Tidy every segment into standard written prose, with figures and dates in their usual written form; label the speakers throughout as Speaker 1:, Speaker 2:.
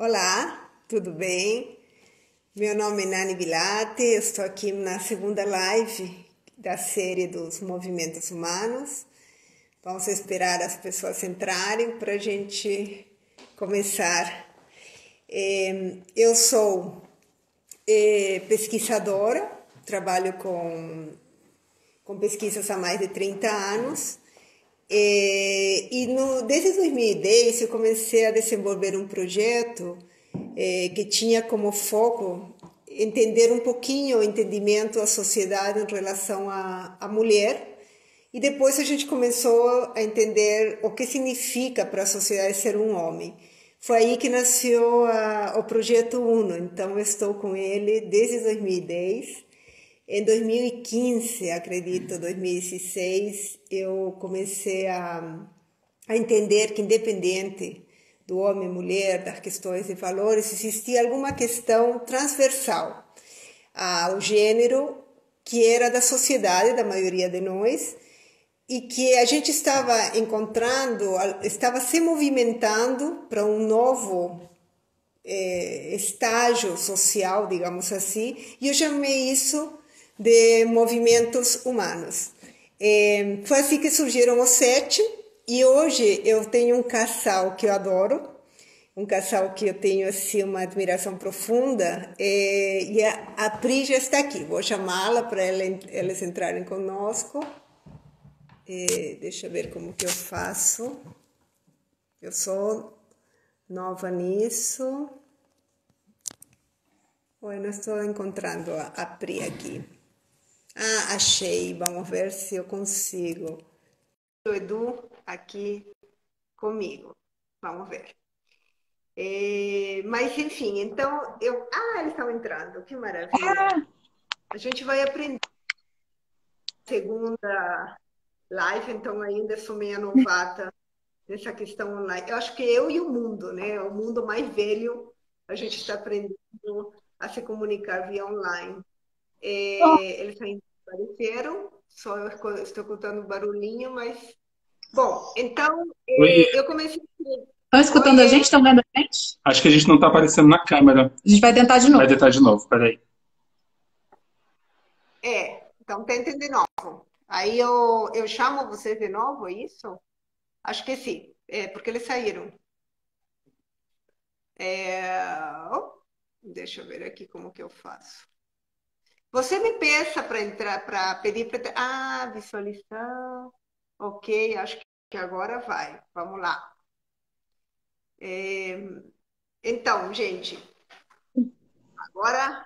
Speaker 1: Olá, tudo bem? Meu nome é Nani Bilate, eu estou aqui na segunda live da série dos movimentos humanos. Vamos esperar as pessoas entrarem para a gente começar. Eu sou pesquisadora, trabalho com pesquisas há mais de 30 anos. Desde 2010 eu comecei a desenvolver um projeto que tinha como foco entender um pouquinho o entendimento da sociedade em relação à mulher, e depois a gente começou a entender o que significa para a sociedade ser um homem. Foi aí que nasceu o Projeto Uno, então eu estou com ele desde 2010. Em 2015, acredito, 2016, eu comecei a entender que, independente do homem e mulher, das questões de valores, existia alguma questão transversal ao gênero que era da sociedade, da maioria de nós, e que a gente estava encontrando, estava se movimentando para um novo estágio social, digamos assim, e eu chamei isso de movimentos humanos. Foi assim que surgiram os 7, e hoje eu tenho um casal que eu adoro, um casal que eu tenho assim uma admiração profunda, e a Pri já está aqui. Vou chamá-la para eles entrarem conosco. Deixa eu ver como que eu faço. Eu sou nova nisso. Oi, não estou encontrando a Pri aqui. Ah, achei. Vamos ver se eu consigo. O Edu aqui comigo. Vamos ver. Mas, enfim, então, eles estão entrando. Que maravilha. A gente vai aprender. Segunda live, então ainda sou meia novata nessa questão online. Eu acho que eu e o mundo, né? O mundo mais velho, a gente está aprendendo a se comunicar via online. Eles ainda apareceram, só eu estou escutando barulhinho, mas... Bom, então,
Speaker 2: Oi,
Speaker 1: eu comecei...
Speaker 2: estão escutando a gente?
Speaker 1: Oiê!
Speaker 2: Estão vendo a gente? Acho que a gente não está aparecendo na câmera. A gente vai tentar de Vai novo. Tentar de novo, peraí.
Speaker 1: Então tentem de novo. Aí eu chamo vocês de novo, é isso? Acho que sim, porque eles saíram. Deixa eu ver aqui como que eu faço. Você me peça para entrar, para pedir para... Ah, visualização. Ok, acho que agora vai. Vamos lá. Então, gente, agora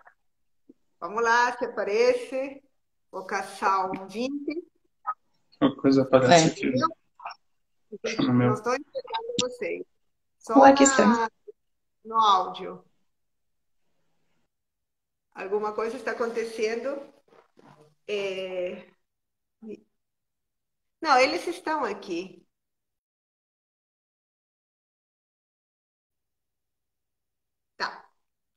Speaker 1: vamos lá, se aparece o casal 20.
Speaker 2: Uma coisa aparece aqui no
Speaker 1: Não
Speaker 2: meu.
Speaker 1: estou entendendo vocês. Só
Speaker 2: Ué, que estranho.
Speaker 1: no áudio. Alguma coisa está acontecendo? É, Não, eles estão aqui. Tá.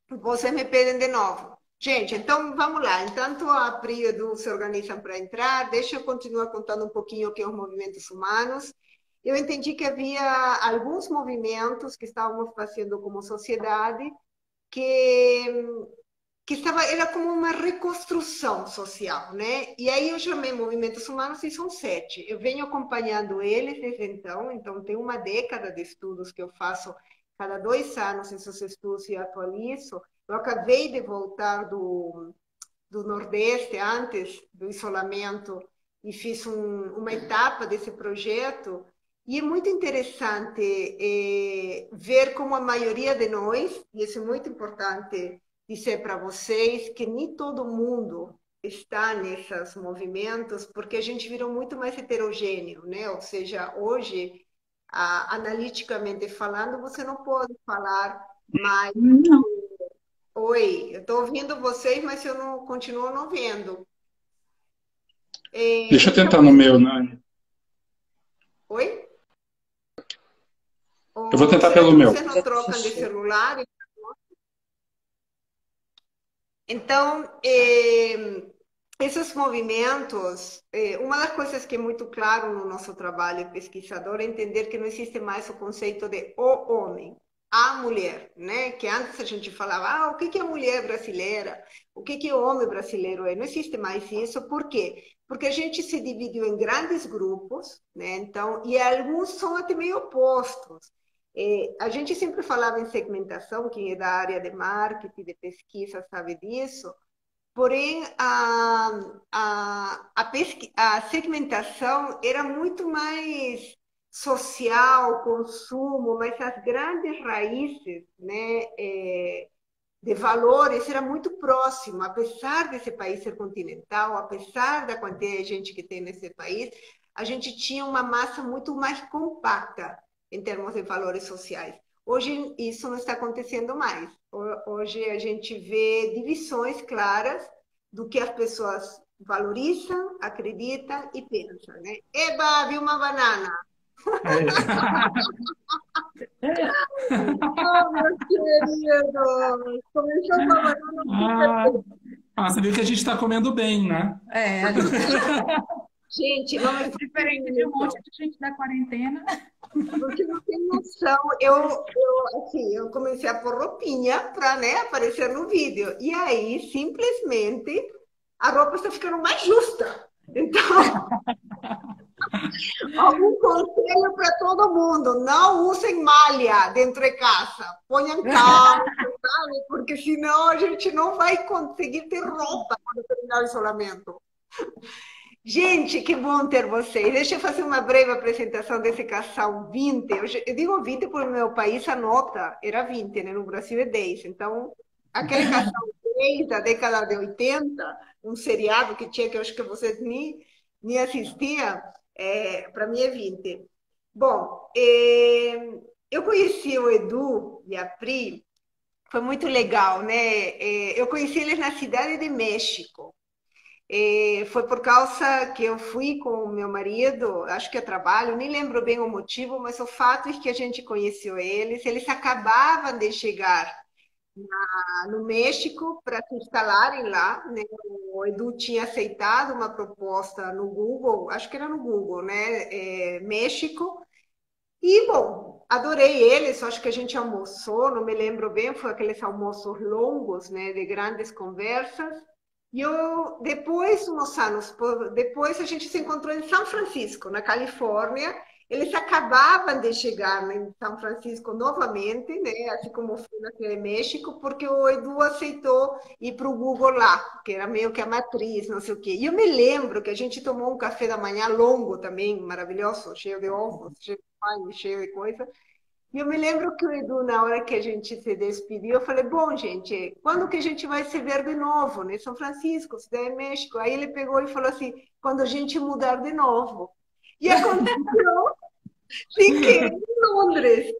Speaker 1: Vocês me pedem de novo. Gente, então vamos lá. Enquanto a Pri e o Edu se organizam para entrar, deixa eu continuar contando um pouquinho o que é os movimentos humanos. Eu entendi que havia alguns movimentos que estávamos fazendo como sociedade que era como uma reconstrução social, né? E aí eu chamei movimentos humanos e são 7. Eu venho acompanhando eles desde então tem uma década de estudos que eu faço cada 2 anos esses estudos e atualizo. Eu acabei de voltar do Nordeste antes do isolamento e fiz uma etapa desse projeto. E é muito interessante ver como a maioria de nós, e isso é muito importante dizer para vocês, que nem todo mundo está nesses movimentos, porque a gente virou muito mais heterogêneo, né? Ou seja, hoje, analiticamente falando, você não pode falar mais.
Speaker 2: Não.
Speaker 1: Oi, eu estou ouvindo vocês, mas eu não continuo não vendo.
Speaker 2: Deixa eu
Speaker 1: Então,
Speaker 2: tentar no meu, Nani.
Speaker 1: oi?
Speaker 2: Eu vou
Speaker 1: Ou
Speaker 2: tentar
Speaker 1: será
Speaker 2: pelo
Speaker 1: que
Speaker 2: meu.
Speaker 1: vocês não trocam de celular? Então, esses movimentos, uma das coisas que é muito claro no nosso trabalho pesquisador é entender que não existe mais o conceito de o homem. a mulher, né? Que antes a gente falava, o que é mulher brasileira? O que é homem brasileiro? Não existe mais isso. Por quê? Porque a gente se dividiu em grandes grupos, né? Então, e alguns são até meio opostos. A gente sempre falava em segmentação, quem é da área de marketing, de pesquisa, sabe disso. Porém, a segmentação era muito mais social, consumo, mas as grandes raízes, né, de valores era muito próximo, apesar desse país ser continental, apesar da quantidade de gente que tem nesse país, a gente tinha uma massa muito mais compacta em termos de valores sociais. Hoje isso não está acontecendo mais. Hoje a gente vê divisões claras do que as pessoas valorizam, acreditam e pensam, né? Eba, vi uma banana. Oh, meus queridos! Começou com a banana.
Speaker 2: Você viu que a gente está comendo bem, né?
Speaker 3: A gente
Speaker 1: Gente, não é
Speaker 3: diferente de um monte de gente da quarentena.
Speaker 1: Porque não tem noção. Assim, eu comecei a pôr roupinha para, né, aparecer no vídeo. E aí, simplesmente, a roupa está ficando mais justa. Então, algum conselho para todo mundo: não usem malha dentro de casa. Ponham calça, sabe? Porque senão a gente não vai conseguir ter roupa quando terminar o isolamento. Gente, que bom ter vocês. Deixa eu fazer uma breve apresentação desse casal 20. Eu digo 20 porque no meu país a nota era 20, né? No Brasil é 10. Então, aquele casal 10 da década de 80, um seriado que tinha, que eu acho que vocês nem assistiam, para mim é 20. Bom, eu conheci o Edu e a Pri, foi muito legal, né? Eu conheci eles na cidade de México. Foi por causa que eu fui com o meu marido, acho que a trabalho, nem lembro bem o motivo, mas o fato é que a gente conheceu eles acabavam de chegar no México para se instalarem lá, né? O Edu tinha aceitado uma proposta no Google, acho que era no Google, né? México. E, bom, adorei eles, acho que a gente almoçou, não me lembro bem, foi aqueles almoços longos, né? De grandes conversas. E eu, depois, uns anos depois, a gente se encontrou em São Francisco, na Califórnia. Eles acabavam de chegar em São Francisco novamente, né? Assim como foi naquele México, porque o Edu aceitou ir para o Google lá, que era meio que a matriz, não sei o quê. E eu me lembro que a gente tomou um café da manhã longo também, maravilhoso, cheio de ovos, cheio de pão, cheio de coisa. E eu me lembro que o Edu, na hora que a gente se despediu, eu falei, bom, gente, quando que a gente vai se ver de novo, né? São Francisco, Cidade de México. Aí ele pegou e falou assim, quando a gente mudar de novo. E aconteceu sem querer em Londres.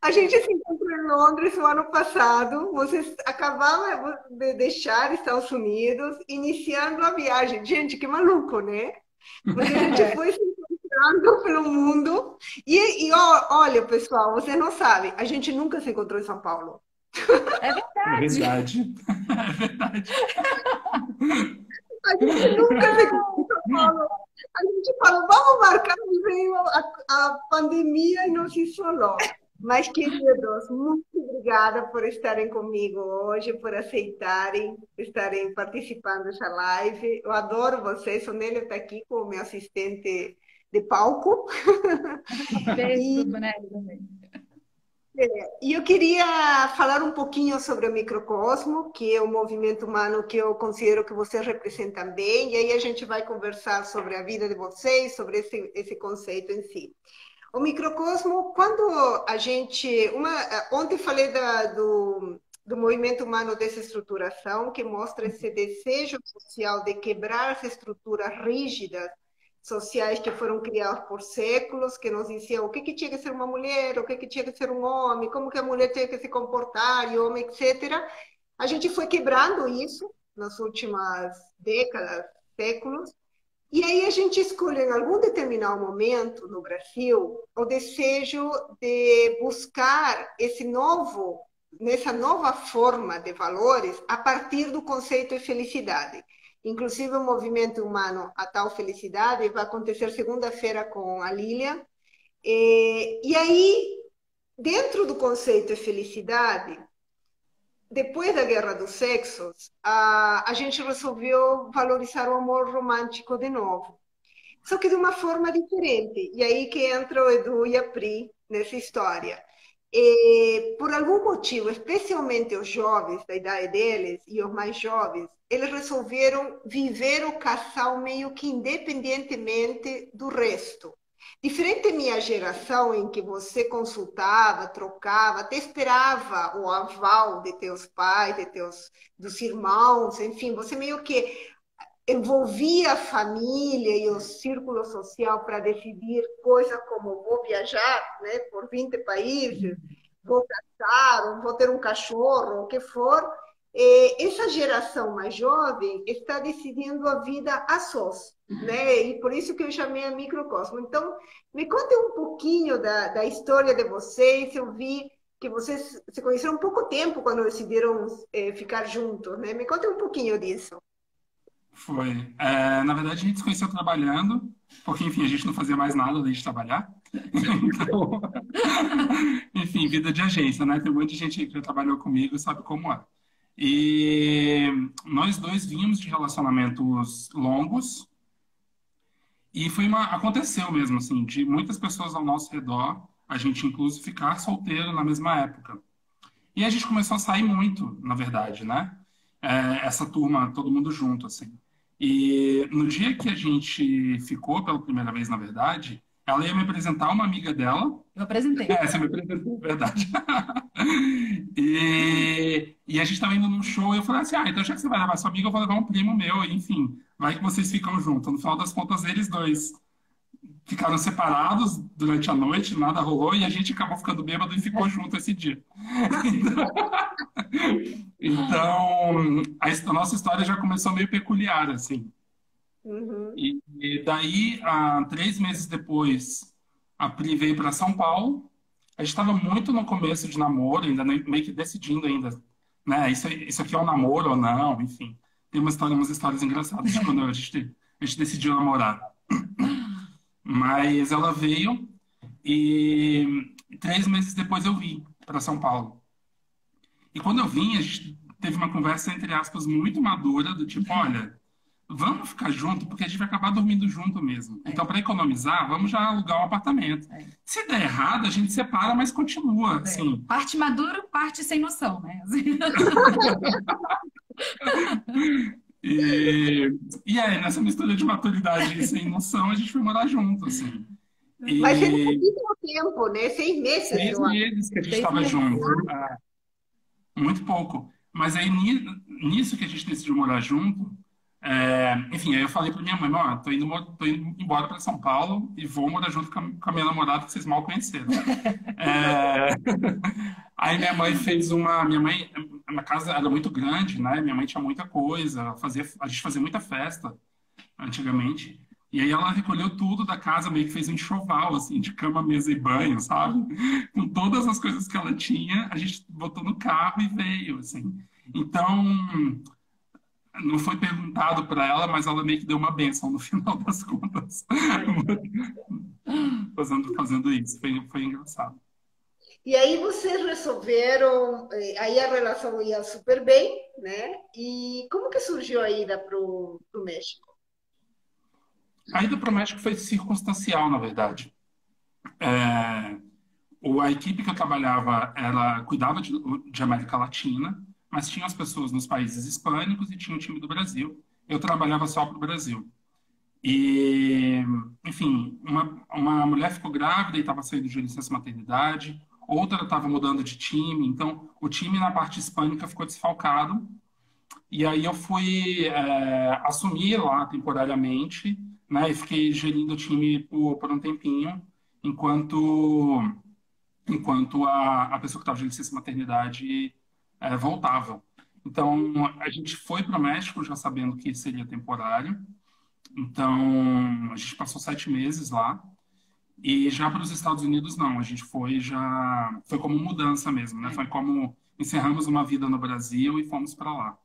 Speaker 1: A gente se encontrou em Londres o ano passado. Vocês acabavam de deixar Estados Unidos, iniciando a viagem. Gente, que maluco, né? Porque a gente foi se encontrando pelo mundo. Olha, pessoal, você não sabe, a gente nunca se encontrou em São Paulo.
Speaker 3: É verdade.
Speaker 2: É verdade. É verdade.
Speaker 1: A gente nunca se encontrou em São Paulo. A gente falou, vamos marcar, e veio a pandemia e nos isolou. Mas, queridos, muito obrigada por estarem comigo hoje, por aceitarem estarem participando dessa live. Eu adoro vocês, o Nélio está aqui como meu assistente de palco.
Speaker 3: Beijo, Bonelli, também.
Speaker 1: E eu queria falar um pouquinho sobre o microcosmo, que é o movimento humano que eu considero que vocês representam bem, e aí a gente vai conversar sobre a vida de vocês, sobre esse conceito em si. O microcosmo, quando a gente... Ontem falei do movimento humano desestruturação, que mostra esse desejo social de quebrar as estruturas rígidas sociais que foram criadas por séculos, que nos diziam o que tinha que ser uma mulher, o que tinha que ser um homem, como que a mulher tinha que se comportar, e o homem, etc. A gente foi quebrando isso nas últimas décadas, séculos, e aí a gente escolhe em algum determinado momento no Brasil o desejo de buscar nessa nova forma de valores a partir do conceito de felicidade. Inclusive o movimento humano A Tal Felicidade vai acontecer segunda-feira com a Lilian. E aí dentro do conceito de felicidade, depois da Guerra dos Sexos, a gente resolveu valorizar o amor romântico de novo. Só que de uma forma diferente. E aí que entra o Edu e a Pri nessa história. E, por algum motivo, especialmente os jovens da idade deles e os mais jovens, eles resolveram viver o casal meio que independentemente do resto. Diferente da minha geração, em que você consultava, trocava, até esperava o aval de teus pais, dos irmãos, enfim, você meio que envolvia a família e o círculo social para decidir coisas como vou viajar, né, por 20 países, vou casar, ou vou ter um cachorro, o que for. E essa geração mais jovem está decidindo a vida a sós, né? E por isso que eu chamei a microcosmo. Então, me conte um pouquinho da história de vocês. Eu vi que vocês se conheceram há pouco tempo quando decidiram ficar juntos, né? Me conte um pouquinho disso.
Speaker 2: Foi. Na verdade, a gente se conheceu trabalhando, porque, enfim, a gente não fazia mais nada além de trabalhar. Então, enfim, vida de agência, né? Tem um monte de gente que já trabalhou comigo e sabe como é. E nós dois vínhamos de relacionamentos longos e aconteceu mesmo, assim, de muitas pessoas ao nosso redor, a gente incluso ficar solteiro na mesma época. E a gente começou a sair muito, na verdade, né? Essa turma, todo mundo junto, assim. E no dia que a gente ficou pela primeira vez, na verdade, ela ia me apresentar uma amiga dela.
Speaker 3: Eu apresentei.
Speaker 2: Você me apresentou, verdade. E a gente estava indo num show e eu falei assim, então já que você vai levar sua amiga, eu vou levar um primo meu, e, enfim, vai que vocês ficam juntos. No final das contas, eles dois ficaram separados durante a noite, nada rolou, e a gente acabou ficando bêbado e ficou junto esse dia. Então, a nossa história já começou meio peculiar, assim.
Speaker 1: Uhum.
Speaker 2: E daí, 3 meses depois, a Pri veio para São Paulo. A gente estava muito no começo de namoro, ainda meio que decidindo ainda, né? Isso aqui é um namoro ou não, enfim. Tem umas histórias engraçadas de quando a gente decidiu namorar. Mas ela veio e 3 meses depois eu vim para São Paulo. E quando eu vim, a gente teve uma conversa, entre aspas, muito madura, do tipo, olha, vamos ficar junto, porque a gente vai acabar dormindo junto mesmo. Então, para economizar, vamos já alugar um apartamento. Se der errado, a gente separa, mas continua, assim.
Speaker 3: Parte maduro, parte sem noção, né?
Speaker 2: E aí, nessa mistura de maturidade e sem noção, a gente foi morar junto, assim.
Speaker 1: Mas é
Speaker 2: E
Speaker 1: pouquíssimo tempo, né? 6 meses,
Speaker 2: seis
Speaker 1: eu acho.
Speaker 2: meses que a gente
Speaker 3: 6
Speaker 2: estava
Speaker 3: meses.
Speaker 2: junto. Muito pouco. Mas aí, nisso que a gente decidiu morar junto, enfim, aí eu falei pra minha mãe, ó, tô indo embora para São Paulo e vou morar junto com a minha namorada que vocês mal conheceram. É, Aí minha mãe, a minha casa era muito grande, né? Minha mãe tinha muita coisa, a gente fazia muita festa antigamente. E aí ela recolheu tudo da casa, meio que fez um enxoval, assim, de cama, mesa e banho, sabe? Com todas as coisas que ela tinha, a gente botou no carro e veio, assim. Então, não foi perguntado para ela, mas ela meio que deu uma bênção no final das contas, fazendo isso. Foi engraçado.
Speaker 1: E aí vocês resolveram, aí a relação ia super bem, né? E como que surgiu a ida para o México?
Speaker 2: A ida para o México foi circunstancial, na verdade. É, a equipe que eu trabalhava, ela cuidava de América Latina, mas tinha as pessoas nos países hispânicos e tinha o time do Brasil. Eu trabalhava só para o Brasil. E, enfim, uma mulher ficou grávida e estava saindo de licença maternidade, outra estava mudando de time, então o time na parte hispânica ficou desfalcado. E aí eu fui assumir lá temporariamente, né, e fiquei gerindo o time por um tempinho, enquanto a pessoa que estava de licença maternidade voltava. Então, a gente foi para o México já sabendo que seria temporário. Então, a gente passou 7 meses lá. E já para os Estados Unidos, não. A gente foi como mudança mesmo, né? Foi como encerramos uma vida no Brasil e fomos para lá.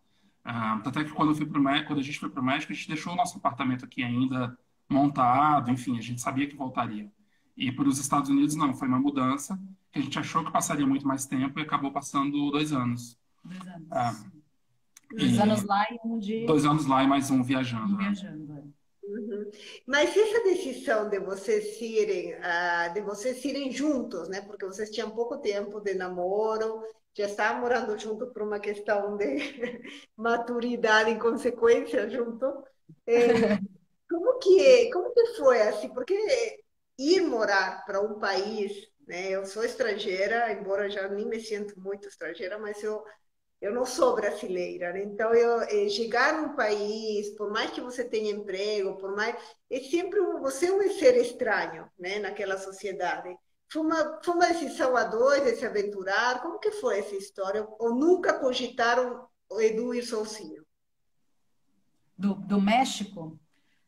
Speaker 2: Até que quando quando a gente foi para o México, a gente deixou o nosso apartamento aqui ainda montado. Enfim, a gente sabia que voltaria. E para os Estados Unidos, não, foi uma mudança que a gente achou que passaria muito mais tempo e acabou passando 2 anos.
Speaker 3: 2 anos.
Speaker 2: É,
Speaker 3: 2 anos
Speaker 2: e
Speaker 3: lá e um de
Speaker 2: 2 anos lá e mais um viajando,
Speaker 3: um
Speaker 2: né?
Speaker 3: viajando.
Speaker 1: Uhum. Mas essa decisão de vocês irem juntos, né? Porque vocês tinham pouco tempo de namoro, já estavam morando juntos por uma questão de maturidade em consequência junto. Como que foi assim? Porque ir morar para um país, né? Eu sou estrangeira, embora já nem me sinto muito estrangeira, mas eu não sou brasileira, né? Então chegar num país, por mais que você tenha emprego, por mais é sempre você é um ser estranho, né? Naquela sociedade. Foi uma decisão a dois de se aventurar. Como que foi essa história? Ou nunca cogitaram o Edu ir sozinho?
Speaker 3: Do México.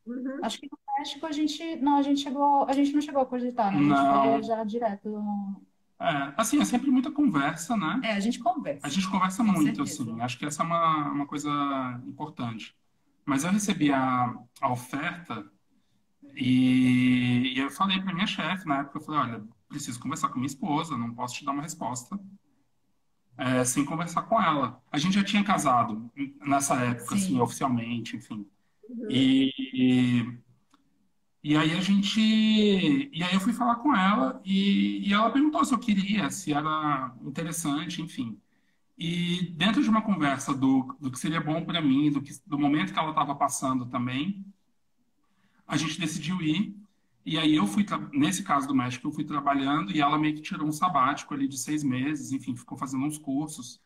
Speaker 1: Uhum.
Speaker 3: Acho que no México a gente não chegou a cogitar, né? A gente foi
Speaker 2: Não.
Speaker 3: já direto.
Speaker 2: Assim, é sempre muita conversa, né?
Speaker 3: É, a gente
Speaker 2: A
Speaker 3: conversa,
Speaker 2: gente conversa
Speaker 3: com
Speaker 2: muito,
Speaker 3: certeza.
Speaker 2: assim. Acho que essa é uma coisa importante. Mas eu recebi a oferta e eu falei para minha chefe na época, eu falei, olha, preciso conversar com minha esposa, não posso te dar uma resposta sem conversar com ela. A gente já tinha casado nessa época, assim,
Speaker 3: Sim.
Speaker 2: oficialmente, enfim.
Speaker 1: Uhum.
Speaker 2: E, e aí eu fui falar com ela e ela perguntou se eu queria, se era interessante, enfim. E dentro de uma conversa do que seria bom para mim, do momento que ela estava passando também, a gente decidiu ir. E aí nesse caso do México, eu fui trabalhando e ela meio que tirou um sabático ali de 6 meses, enfim, ficou fazendo uns cursos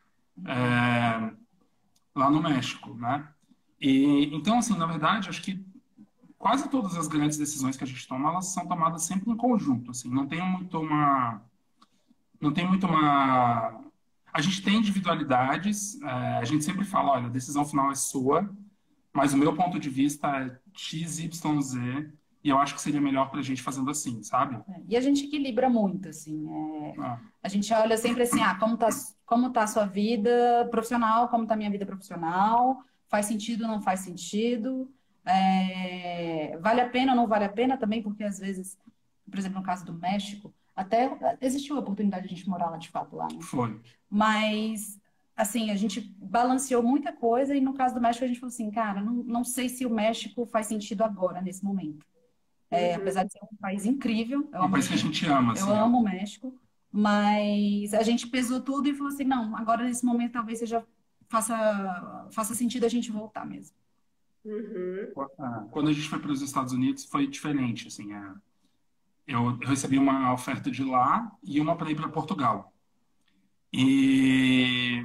Speaker 2: é, lá no México, né? E então, assim, na verdade, acho que quase todas as grandes decisões que a gente toma, elas são tomadas sempre em conjunto, assim, não tem muito uma a gente tem individualidades, a gente sempre fala, olha, a decisão final é sua, mas o meu ponto de vista é X, Y, Z, e eu acho que seria melhor para a gente fazendo assim, sabe?
Speaker 3: E a gente equilibra muito, assim.
Speaker 2: Ah,
Speaker 3: A gente olha sempre assim, como tá a sua vida profissional, como tá a minha vida profissional, faz sentido ou não faz sentido, vale a pena ou não vale a pena também, porque às vezes, por exemplo, no caso do México, até existiu a oportunidade de a gente morar lá de fato lá, né?
Speaker 2: foi.
Speaker 3: Mas, assim, a gente balanceou muita coisa e no caso do México a gente falou assim, cara, não sei se o México faz sentido agora, nesse momento.
Speaker 1: Uhum.
Speaker 3: Apesar de ser um país incrível,
Speaker 2: É um país que a gente ama,
Speaker 3: eu
Speaker 2: assim.
Speaker 3: amo o México, mas a gente pesou tudo e falou assim, não, agora nesse momento talvez faça sentido a gente voltar mesmo.
Speaker 1: Uhum.
Speaker 2: Quando a gente foi para os Estados Unidos, foi diferente, assim. Eu recebi uma oferta de lá e uma para ir para Portugal. E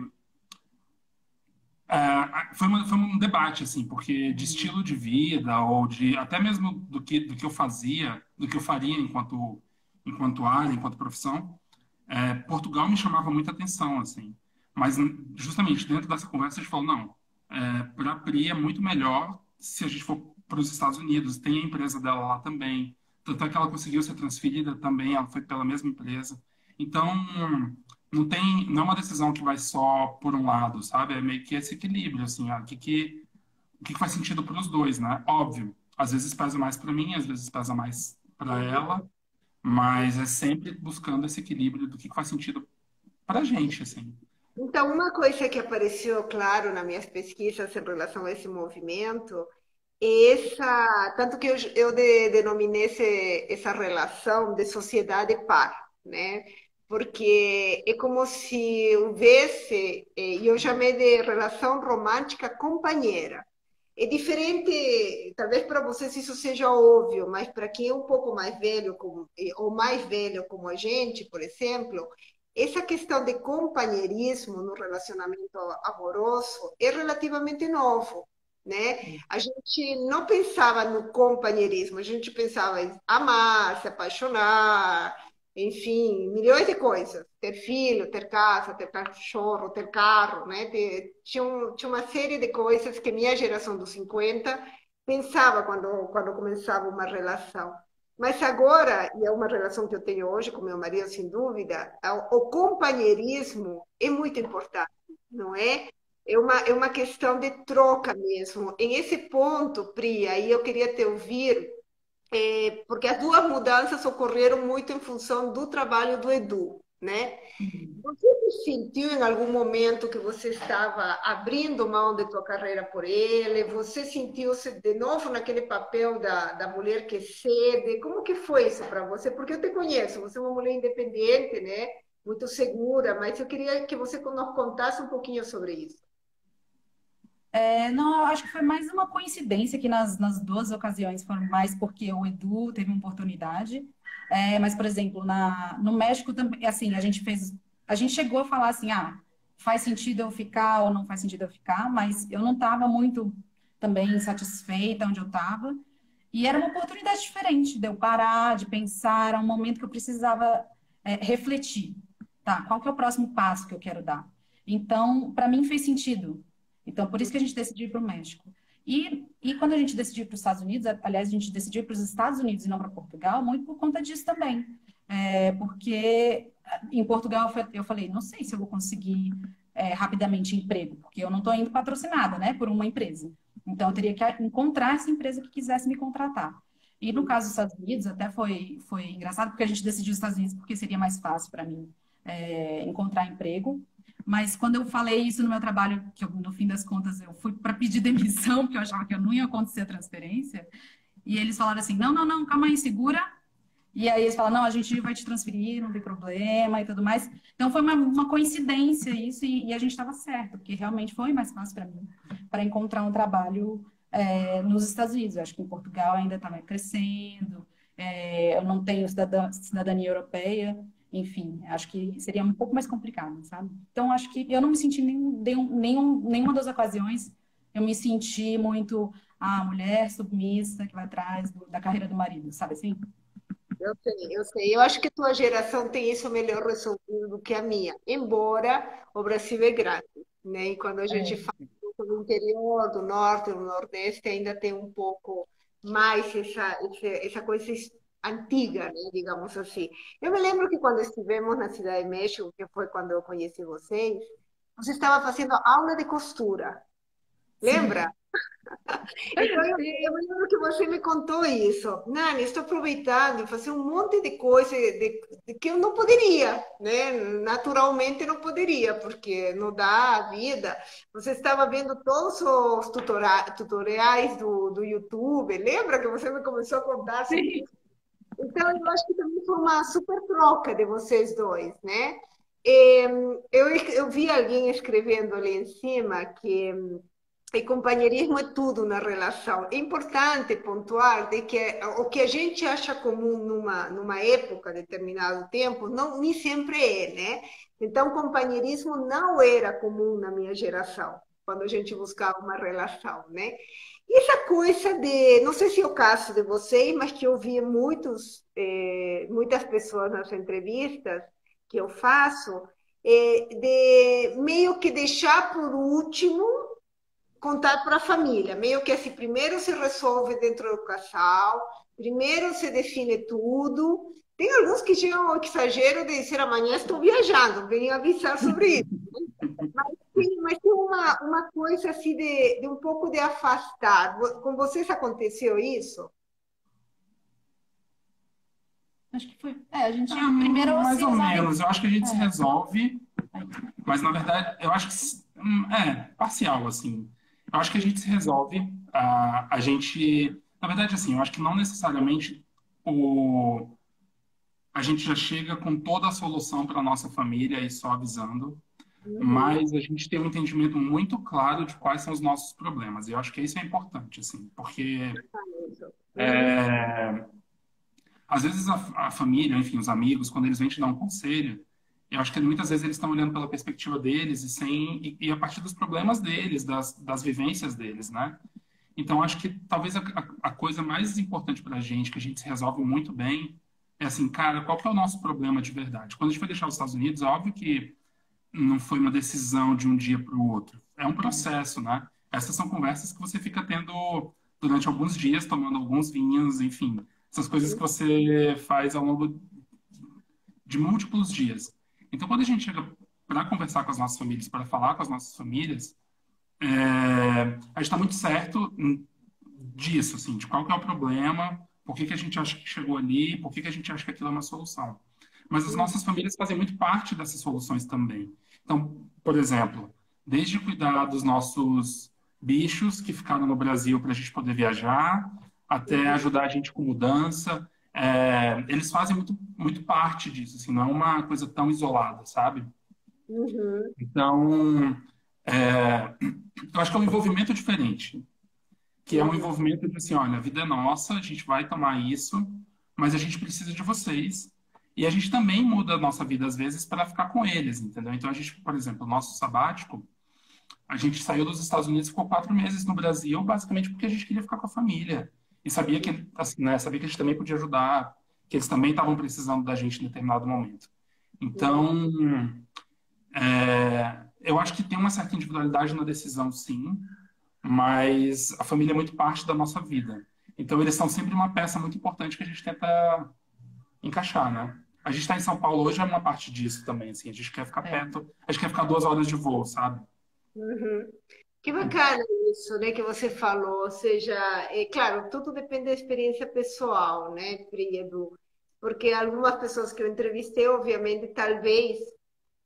Speaker 2: foi um debate, assim, porque de estilo de vida ou de até mesmo do que eu fazia, do que eu faria enquanto área, enquanto profissão, Portugal me chamava muita atenção, assim. Mas justamente dentro dessa conversa a gente falou, não, para a Pri é muito melhor se a gente for para os Estados Unidos. Tem a empresa dela lá também. Tanto é que ela conseguiu ser transferida também, ela foi pela mesma empresa. Então, não é uma decisão que vai só por um lado, sabe? É meio que esse equilíbrio, assim, o que faz sentido para os dois, né? Óbvio, às vezes pesa mais para mim, às vezes pesa mais para ela, mas é sempre buscando esse equilíbrio do que faz sentido para a gente, assim.
Speaker 1: Então, uma coisa que apareceu claro nas minhas pesquisas em relação a esse movimento é tanto que denominei essa relação de sociedade par, né? Porque é como se houvesse, eu chamei de relação romântica companheira. É diferente, talvez para vocês isso seja óbvio, mas para quem é um pouco mais velho, ou mais velho como a gente, por exemplo, essa questão de companheirismo no relacionamento amoroso é relativamente novo, né? A gente não pensava no companheirismo, a gente pensava em amar, se apaixonar, enfim, milhões de coisas. Ter filho, ter casa, ter cachorro, ter carro, né? Tinha uma série de coisas que minha geração dos 50 pensava quando começava uma relação. Mas agora, e é uma relação que eu tenho hoje com meu marido, sem dúvida, o companheirismo é muito importante, não é? É uma questão de troca mesmo. Em esse ponto, Pri, aí eu queria te ouvir porque as duas mudanças ocorreram muito em função do trabalho do Edu, né? Você se sentiu em algum momento que você estava abrindo mão de tua carreira por ele? Você sentiu-se de novo naquele papel da mulher que cede? Como que foi isso para você? Porque eu te conheço, você é uma mulher independente, né? Muito segura, mas eu queria que você nos contasse um pouquinho sobre isso.
Speaker 3: Não, eu acho que foi mais uma coincidência que nas duas ocasiões foram mais porque o Edu teve uma oportunidade. Mas, por exemplo, no México também, assim, a gente chegou a falar assim, faz sentido eu ficar ou não faz sentido eu ficar, mas eu não estava muito também satisfeita onde eu estava. E era uma oportunidade diferente de eu parar, de pensar, era um momento que eu precisava refletir, tá? Qual que é o próximo passo que eu quero dar? Então, para mim fez sentido. Então, por isso que a gente decidiu ir para o México. E quando a gente decidiu ir para os Estados Unidos, aliás, a gente decidiu ir para os Estados Unidos e não para Portugal, muito por conta disso também. Porque em Portugal eu falei, não sei se eu vou conseguir rapidamente emprego, porque eu não estou indo patrocinada, né, por uma empresa. Então, eu teria que encontrar essa empresa que quisesse me contratar. E no caso dos Estados Unidos, até foi engraçado, porque a gente decidiu os Estados Unidos porque seria mais fácil para mim encontrar emprego. Mas quando eu falei isso no meu trabalho, que no fim das contas eu fui para pedir demissão, porque eu achava que eu não ia acontecer a transferência, e eles falaram assim: não, não, não, calma aí, segura. E aí eles falaram: não, a gente vai te transferir, não tem problema e tudo mais. Então foi uma coincidência isso, e a gente estava certo, porque realmente foi mais fácil para mim, para encontrar um trabalho nos Estados Unidos. Eu acho que em Portugal ainda estava crescendo, eu não tenho cidadania europeia. Enfim, acho que seria um pouco mais complicado, sabe? Então, acho que eu não me senti nenhuma das ocasiões, eu me senti muito a mulher submissa que vai atrás da carreira do marido, sabe assim?
Speaker 1: Eu sei, eu sei. Eu acho que tua geração tem isso melhor resolvido do que a minha, embora o Brasil é grande, né? E quando a gente
Speaker 3: É,
Speaker 1: fala do interior, do norte, do nordeste, ainda tem um pouco mais essa coisa antiga, né? Digamos assim. Eu me lembro que quando estivemos na Cidade de México, que foi quando eu conheci vocês, você estava fazendo aula de costura, lembra?
Speaker 3: sim.
Speaker 1: Então, eu
Speaker 3: Sim.
Speaker 1: me lembro que você me contou isso. Nani, estou aproveitando e fazer um monte de coisa de que eu não poderia, né? Naturalmente não poderia, porque não dá a vida. Você estava vendo todos os tutoriais do YouTube, lembra que você me começou a contar sobre
Speaker 3: Sim.
Speaker 1: isso? Então, eu acho que também foi uma super troca de vocês dois, né? Eu vi alguém escrevendo ali em cima que e companheirismo é tudo na relação. É importante pontuar de que o que a gente acha comum numa época, determinado tempo, não nem sempre é, né? Então, companheirismo não era comum na minha geração, quando a gente buscava uma relação, né? E essa coisa de, não sei se é o caso de vocês, mas que eu vi muitas pessoas nas entrevistas que eu faço, de meio que deixar por último contar para a família. Meio que assim, primeiro se resolve dentro do casal, primeiro se define tudo. Tem alguns que chegam ao exagero de dizer amanhã estou viajando, venho avisar sobre isso. Mas tem uma coisa assim de um pouco de afastar. Com vocês aconteceu isso?
Speaker 3: Acho que foi. A gente primeiro
Speaker 2: Mais
Speaker 3: se
Speaker 2: ou
Speaker 3: resolve.
Speaker 2: menos. Eu acho que a gente se
Speaker 3: É.
Speaker 2: resolve, mas na verdade, eu acho que parcial, assim. Eu acho que a gente se resolve, a gente, na verdade, assim, eu acho que não necessariamente o, a gente já chega com toda a solução para a nossa família e só avisando,
Speaker 1: Uhum.
Speaker 2: mas a gente tem um entendimento muito claro de quais são os nossos problemas. E eu acho que isso é importante, assim, porque
Speaker 1: Isso. Uhum.
Speaker 2: é, às vezes a família, enfim, os amigos, quando eles vêm te dar um conselho, eu acho que muitas vezes eles estão olhando pela perspectiva deles e a partir dos problemas deles, das vivências deles, né? Então, acho que talvez a coisa mais importante para a gente, que a gente se resolve muito bem, é assim, cara, qual que é o nosso problema de verdade? Quando a gente foi deixar os Estados Unidos, é óbvio que não foi uma decisão de um dia para o outro. É um processo, né? Essas são conversas que você fica tendo durante alguns dias, tomando alguns vinhos, enfim. Essas coisas que você faz ao longo de múltiplos dias. Então, quando a gente chega para conversar com as nossas famílias, para falar com as nossas famílias, a gente está muito certo disso, assim, de qual que é o problema, por que que a gente acha que chegou ali, por que que a gente acha que aquilo é uma solução. Mas as nossas famílias fazem muito parte dessas soluções também. Então, por exemplo, desde cuidar dos nossos bichos que ficaram no Brasil para a gente poder viajar, até ajudar a gente com mudança, eles fazem muito parte disso, assim, não é uma coisa tão isolada, sabe?
Speaker 1: Uhum.
Speaker 2: Então, eu acho que é um envolvimento diferente, que é um
Speaker 1: Uhum.
Speaker 2: envolvimento de assim, olha, a vida é nossa, a gente vai tomar isso, mas a gente precisa de vocês. E a gente também muda a nossa vida, às vezes, para ficar com eles, entendeu? Então, a gente, por exemplo, o nosso sabático, a gente saiu dos Estados Unidos e ficou 4 meses no Brasil, basicamente porque a gente queria ficar com a família. E sabia que, assim, né, sabia que a gente também podia ajudar, que eles também estavam precisando da gente em determinado momento.
Speaker 1: Uhum.
Speaker 2: Então, eu acho que tem uma certa individualidade na decisão, sim, mas a família é muito parte da nossa vida. Então, eles são sempre uma peça muito importante que a gente tenta encaixar, né? A gente está em São Paulo hoje é uma parte disso também, assim, a gente quer ficar
Speaker 3: É,
Speaker 2: perto, a gente quer ficar 2 horas de voo, sabe?
Speaker 1: Uhum. Que bacana isso, né, que você falou. Ou seja, é claro, tudo depende da experiência pessoal, né, Priedo? Porque algumas pessoas que eu entrevistei, obviamente, talvez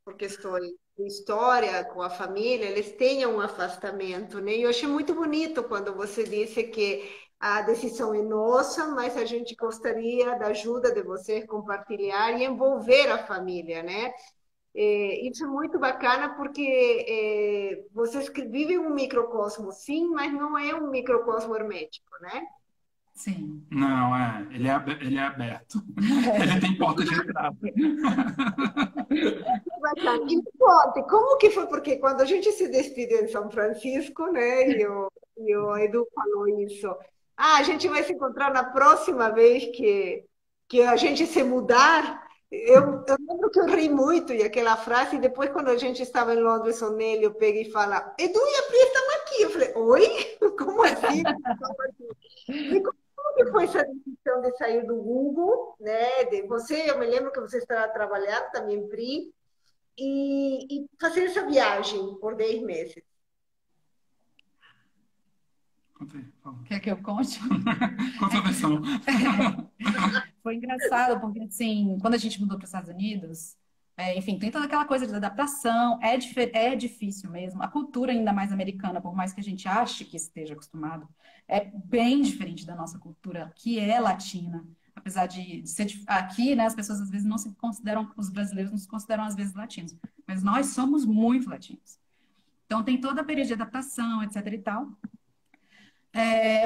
Speaker 1: por questões de história com a família, eles tenham um afastamento, né? E eu achei muito bonito quando você disse que a decisão é nossa, mas a gente gostaria da ajuda de você compartilhar e envolver a família, né? Isso é muito bacana porque vocês vivem um microcosmo, sim, mas não é um microcosmo hermético, né?
Speaker 3: sim.
Speaker 2: Não, ele é aberto. Ele tem porta de entrada.
Speaker 1: Bacana. E me conte, como que foi? Porque quando a gente se despediu em São Francisco, né, e o Edu falou isso, a gente vai se encontrar na próxima vez que a gente se mudar. Eu lembro que eu ri muito e aquela frase, e depois quando a gente estava em Londres, o Nélio pega e fala, Edu e a Pri estão aqui. Eu falei, oi? Como assim? Me conta como que foi essa decisão de sair do Google, né? De você, eu me lembro que você estava trabalhando também, Pri, e fazer essa viagem por 10 meses.
Speaker 2: Conta aí, por favor.
Speaker 3: Quer que eu conte?
Speaker 2: Conta a versão.
Speaker 3: Foi engraçado, porque assim, quando a gente mudou para os Estados Unidos, enfim, tem toda aquela coisa de adaptação, é difícil mesmo. A cultura, ainda mais americana, por mais que a gente ache que esteja acostumado, é bem diferente da nossa cultura, que é latina. Apesar de ser aqui, né, as pessoas às vezes não se consideram, os brasileiros não se consideram às vezes latinos, mas nós somos muito latinos. Então tem toda a período de adaptação, etc e tal.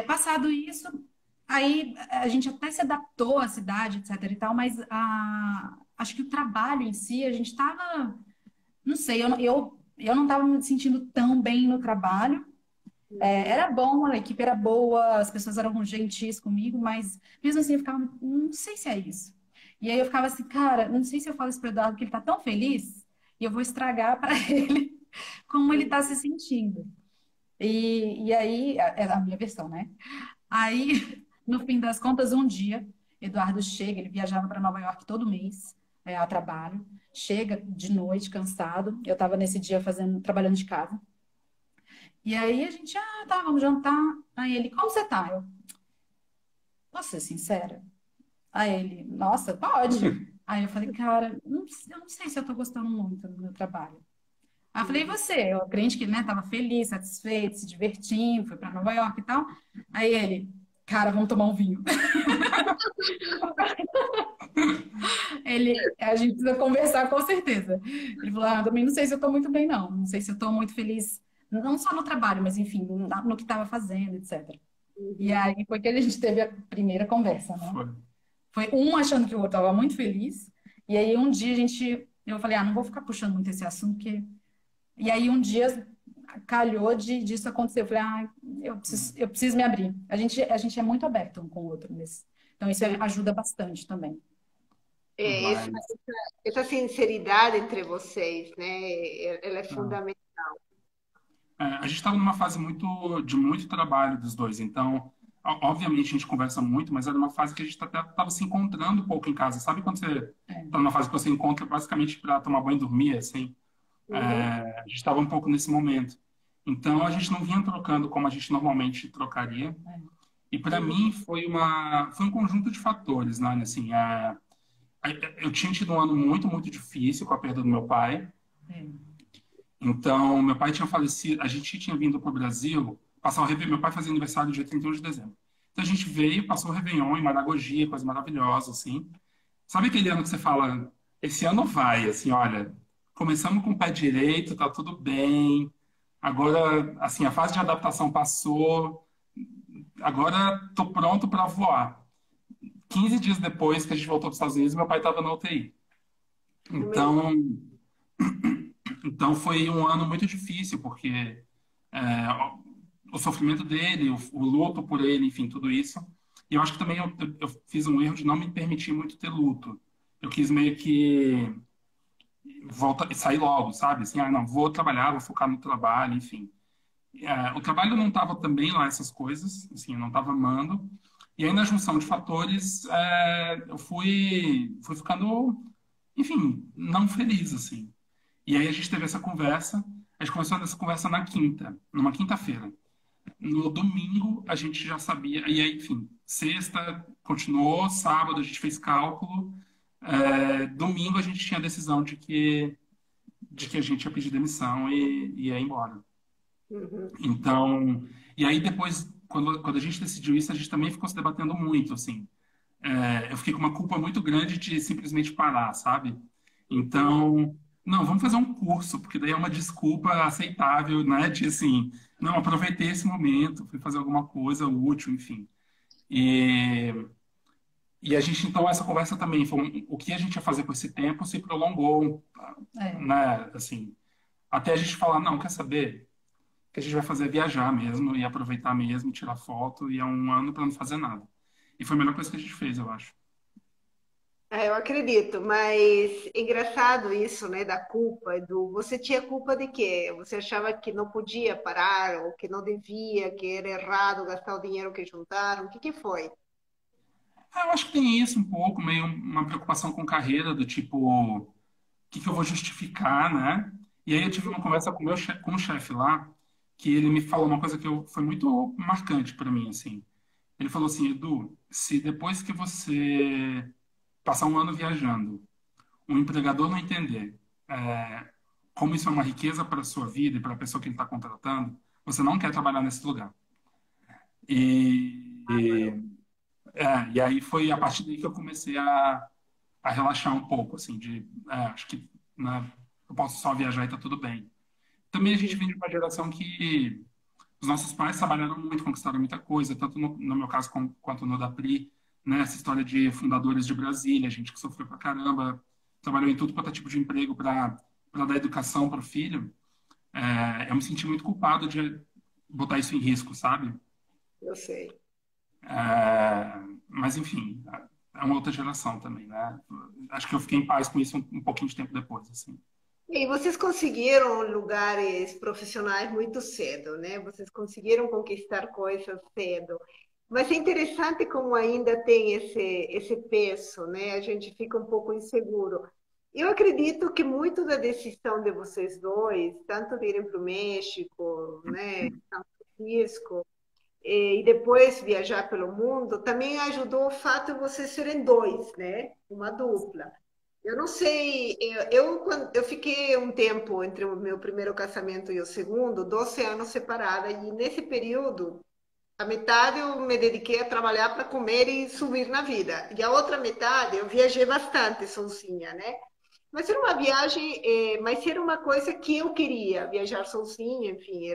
Speaker 3: Passado isso, aí a gente até se adaptou à cidade, etc e tal, mas acho que o trabalho em si, a gente estava, não sei, eu não estava me sentindo tão bem no trabalho. Era bom, a equipe era boa, as pessoas eram gentis comigo, mas mesmo assim eu ficava, não sei se é isso. E aí eu ficava assim, cara, não sei se eu falo isso para o Eduardo, que ele está tão feliz, e eu vou estragar para ele como ele está se sentindo. E aí, é a minha versão, né? Aí, no fim das contas, um dia, Eduardo chega, ele viajava para Nova York todo mês, a trabalho, chega de noite, cansado. Eu estava nesse dia trabalhando de casa. E aí a gente, tá, vamos jantar. Aí ele, como você tá? Eu, posso ser sincera? Aí ele, nossa, pode. Aí eu falei, cara, eu não sei se eu tô gostando muito do meu trabalho. Aí eu falei, e você? Eu crente que, né, tava feliz, satisfeito, se divertindo, foi para Nova York e tal. Aí ele, cara, vamos tomar um vinho. A gente precisa conversar com certeza. Ele falou, também não sei se eu tô muito bem, não. Não sei se eu tô muito feliz, não só no trabalho, mas enfim, no que estava fazendo, etc. E
Speaker 1: Uhum.
Speaker 3: aí foi que a gente teve a primeira conversa, né?
Speaker 2: Foi.
Speaker 3: Foi um achando que o outro estava muito feliz. E aí um dia eu falei, não vou ficar puxando muito esse assunto, porque... E aí um dia calhou disso acontecer. Eu falei, eu preciso me abrir. A gente é muito aberto um com o outro nesse. Então isso ajuda bastante também.
Speaker 1: Essa,
Speaker 2: Mas
Speaker 1: essa sinceridade entre vocês, né? Ela é
Speaker 2: ah,
Speaker 1: fundamental.
Speaker 2: a gente estava numa fase de muito trabalho dos dois, então, obviamente, a gente conversa muito, mas era uma fase que a gente até estava se encontrando um pouco em casa. Sabe quando você está numa fase que você encontra basicamente para tomar banho e dormir, assim?
Speaker 1: Uhum.
Speaker 2: A gente estava um pouco nesse momento. Então, a gente não vinha trocando como a gente normalmente trocaria. E para mim foi um conjunto de fatores, né? Assim, eu tinha tido um ano muito, muito difícil com a perda do meu pai.
Speaker 3: É.
Speaker 2: Então, meu pai tinha falecido, a gente tinha vindo para o Brasil passar o Réveillon. Meu pai fazia aniversário dia 31 de dezembro. Então, a gente veio, passou o Réveillon em Maragogi, coisa maravilhosa, assim. Sabe aquele ano que você fala, esse ano vai, assim, olha, começamos com o pé direito, tá tudo bem. Agora, assim, a fase de adaptação passou, agora tô pronto para voar. 15 dias depois que a gente voltou para os Estados Unidos, meu pai estava na UTI.
Speaker 1: Meu,
Speaker 2: Então, então foi um ano muito difícil, porque é, o sofrimento dele, o luto por ele, enfim, tudo isso. E eu acho que também eu fiz um erro de não me permitir muito ter luto. Eu quis meio que sair logo, sabe? Assim, não, vou trabalhar, vou focar no trabalho, enfim. O trabalho não estava também lá essas coisas, assim, eu não estava amando. E aí, na junção de fatores, eu fui ficando, enfim, não feliz, assim. E aí a gente teve essa conversa, a gente começou essa conversa numa quinta-feira. No domingo, a gente já sabia, e aí, enfim, sexta continuou, sábado a gente fez cálculo, domingo a gente tinha a decisão de que a gente ia pedir demissão e ia embora.
Speaker 1: uhum.
Speaker 2: Então, e aí depois, quando a gente decidiu isso, a gente também ficou se debatendo muito, assim. Eu fiquei com uma culpa muito grande de simplesmente parar, sabe?
Speaker 1: Entendi.
Speaker 2: Então, não, vamos fazer um curso, porque daí é uma desculpa aceitável, né? De assim, não, aproveitei esse momento, fui fazer alguma coisa útil, enfim. E, e a gente, então, essa conversa também foi o que a gente ia fazer com esse tempo se prolongou,
Speaker 3: É.
Speaker 2: né? Assim, até a gente falar, não, quer saber? O que a gente vai fazer é viajar mesmo e aproveitar mesmo, tirar foto, e é um ano para não fazer nada. E foi a melhor coisa que a gente fez, eu acho.
Speaker 1: Eu acredito, mas é engraçado isso, né, da culpa, você tinha culpa de quê? Você achava que não podia parar, ou que não devia, que era errado gastar o dinheiro que juntaram? O que que foi?
Speaker 2: Eu acho que tem isso um pouco, meio uma preocupação com carreira, do tipo, o que que eu vou justificar, né? E aí eu tive uma conversa com com o chefe lá, que ele me falou uma coisa foi muito marcante para mim, assim. Ele falou assim, Edu, se depois que você passar um ano viajando, o empregador não entender é, como isso é uma riqueza para a sua vida e para a pessoa que ele está contratando, você não quer trabalhar nesse lugar. E, e aí foi a partir daí que eu comecei a relaxar um pouco, assim, acho que, né, eu posso só viajar e tá tudo bem. Também a gente
Speaker 1: Uhum.
Speaker 2: vem de uma geração que os nossos pais trabalharam muito, conquistaram muita coisa, tanto no meu caso quanto no da Pri, né, essa história de fundadores de Brasília, gente que sofreu pra caramba, trabalhou em tudo quanto é tipo de emprego para dar educação para o filho. Eu me senti muito culpado de botar isso em risco, sabe?
Speaker 1: Eu sei.
Speaker 2: Mas, enfim, é uma outra geração também, né? Acho que eu fiquei em paz com isso um pouquinho de tempo depois, assim.
Speaker 1: E vocês conseguiram lugares profissionais muito cedo, né? Vocês conseguiram conquistar coisas cedo. Mas é interessante como ainda tem esse peso, né? A gente fica um pouco inseguro. Eu acredito que muito da decisão de vocês dois, tanto de irem para o México, né, São Francisco, e depois viajar pelo mundo, também ajudou o fato de vocês serem dois, né? Uma dupla. Eu não sei, eu fiquei um tempo entre o meu primeiro casamento e o segundo, 12 anos separada, e nesse período, a metade eu me dediquei a trabalhar para comer e subir na vida, e a outra metade eu viajei bastante sozinha, né? Mas era uma viagem, mas era uma coisa que eu queria, viajar sozinha, enfim,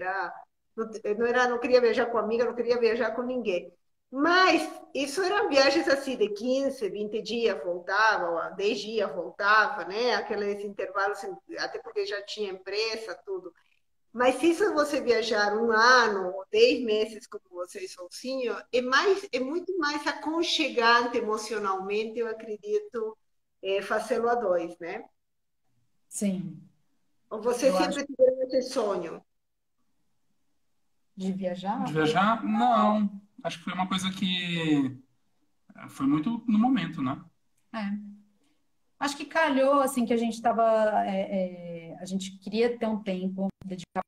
Speaker 1: não queria viajar com amiga, não queria viajar com ninguém. Mas isso eram viagens assim de 15, 20 dias voltava, 10 dias voltava, né? Aqueles intervalos, até porque já tinha empresa, tudo. Mas se isso você viajar um ano, 10 meses como vocês sozinhos, é muito mais aconchegante emocionalmente, eu acredito, fazê-lo a dois, né?
Speaker 3: Sim,
Speaker 1: Ou você
Speaker 3: eu acho
Speaker 1: sempre teve esse sonho?
Speaker 3: de
Speaker 2: De
Speaker 3: viajar.
Speaker 2: viajar? Não. Acho que foi uma coisa que foi muito no momento, né?
Speaker 3: É. Acho que calhou, assim, que a gente estava. A gente queria ter um tempo dedicado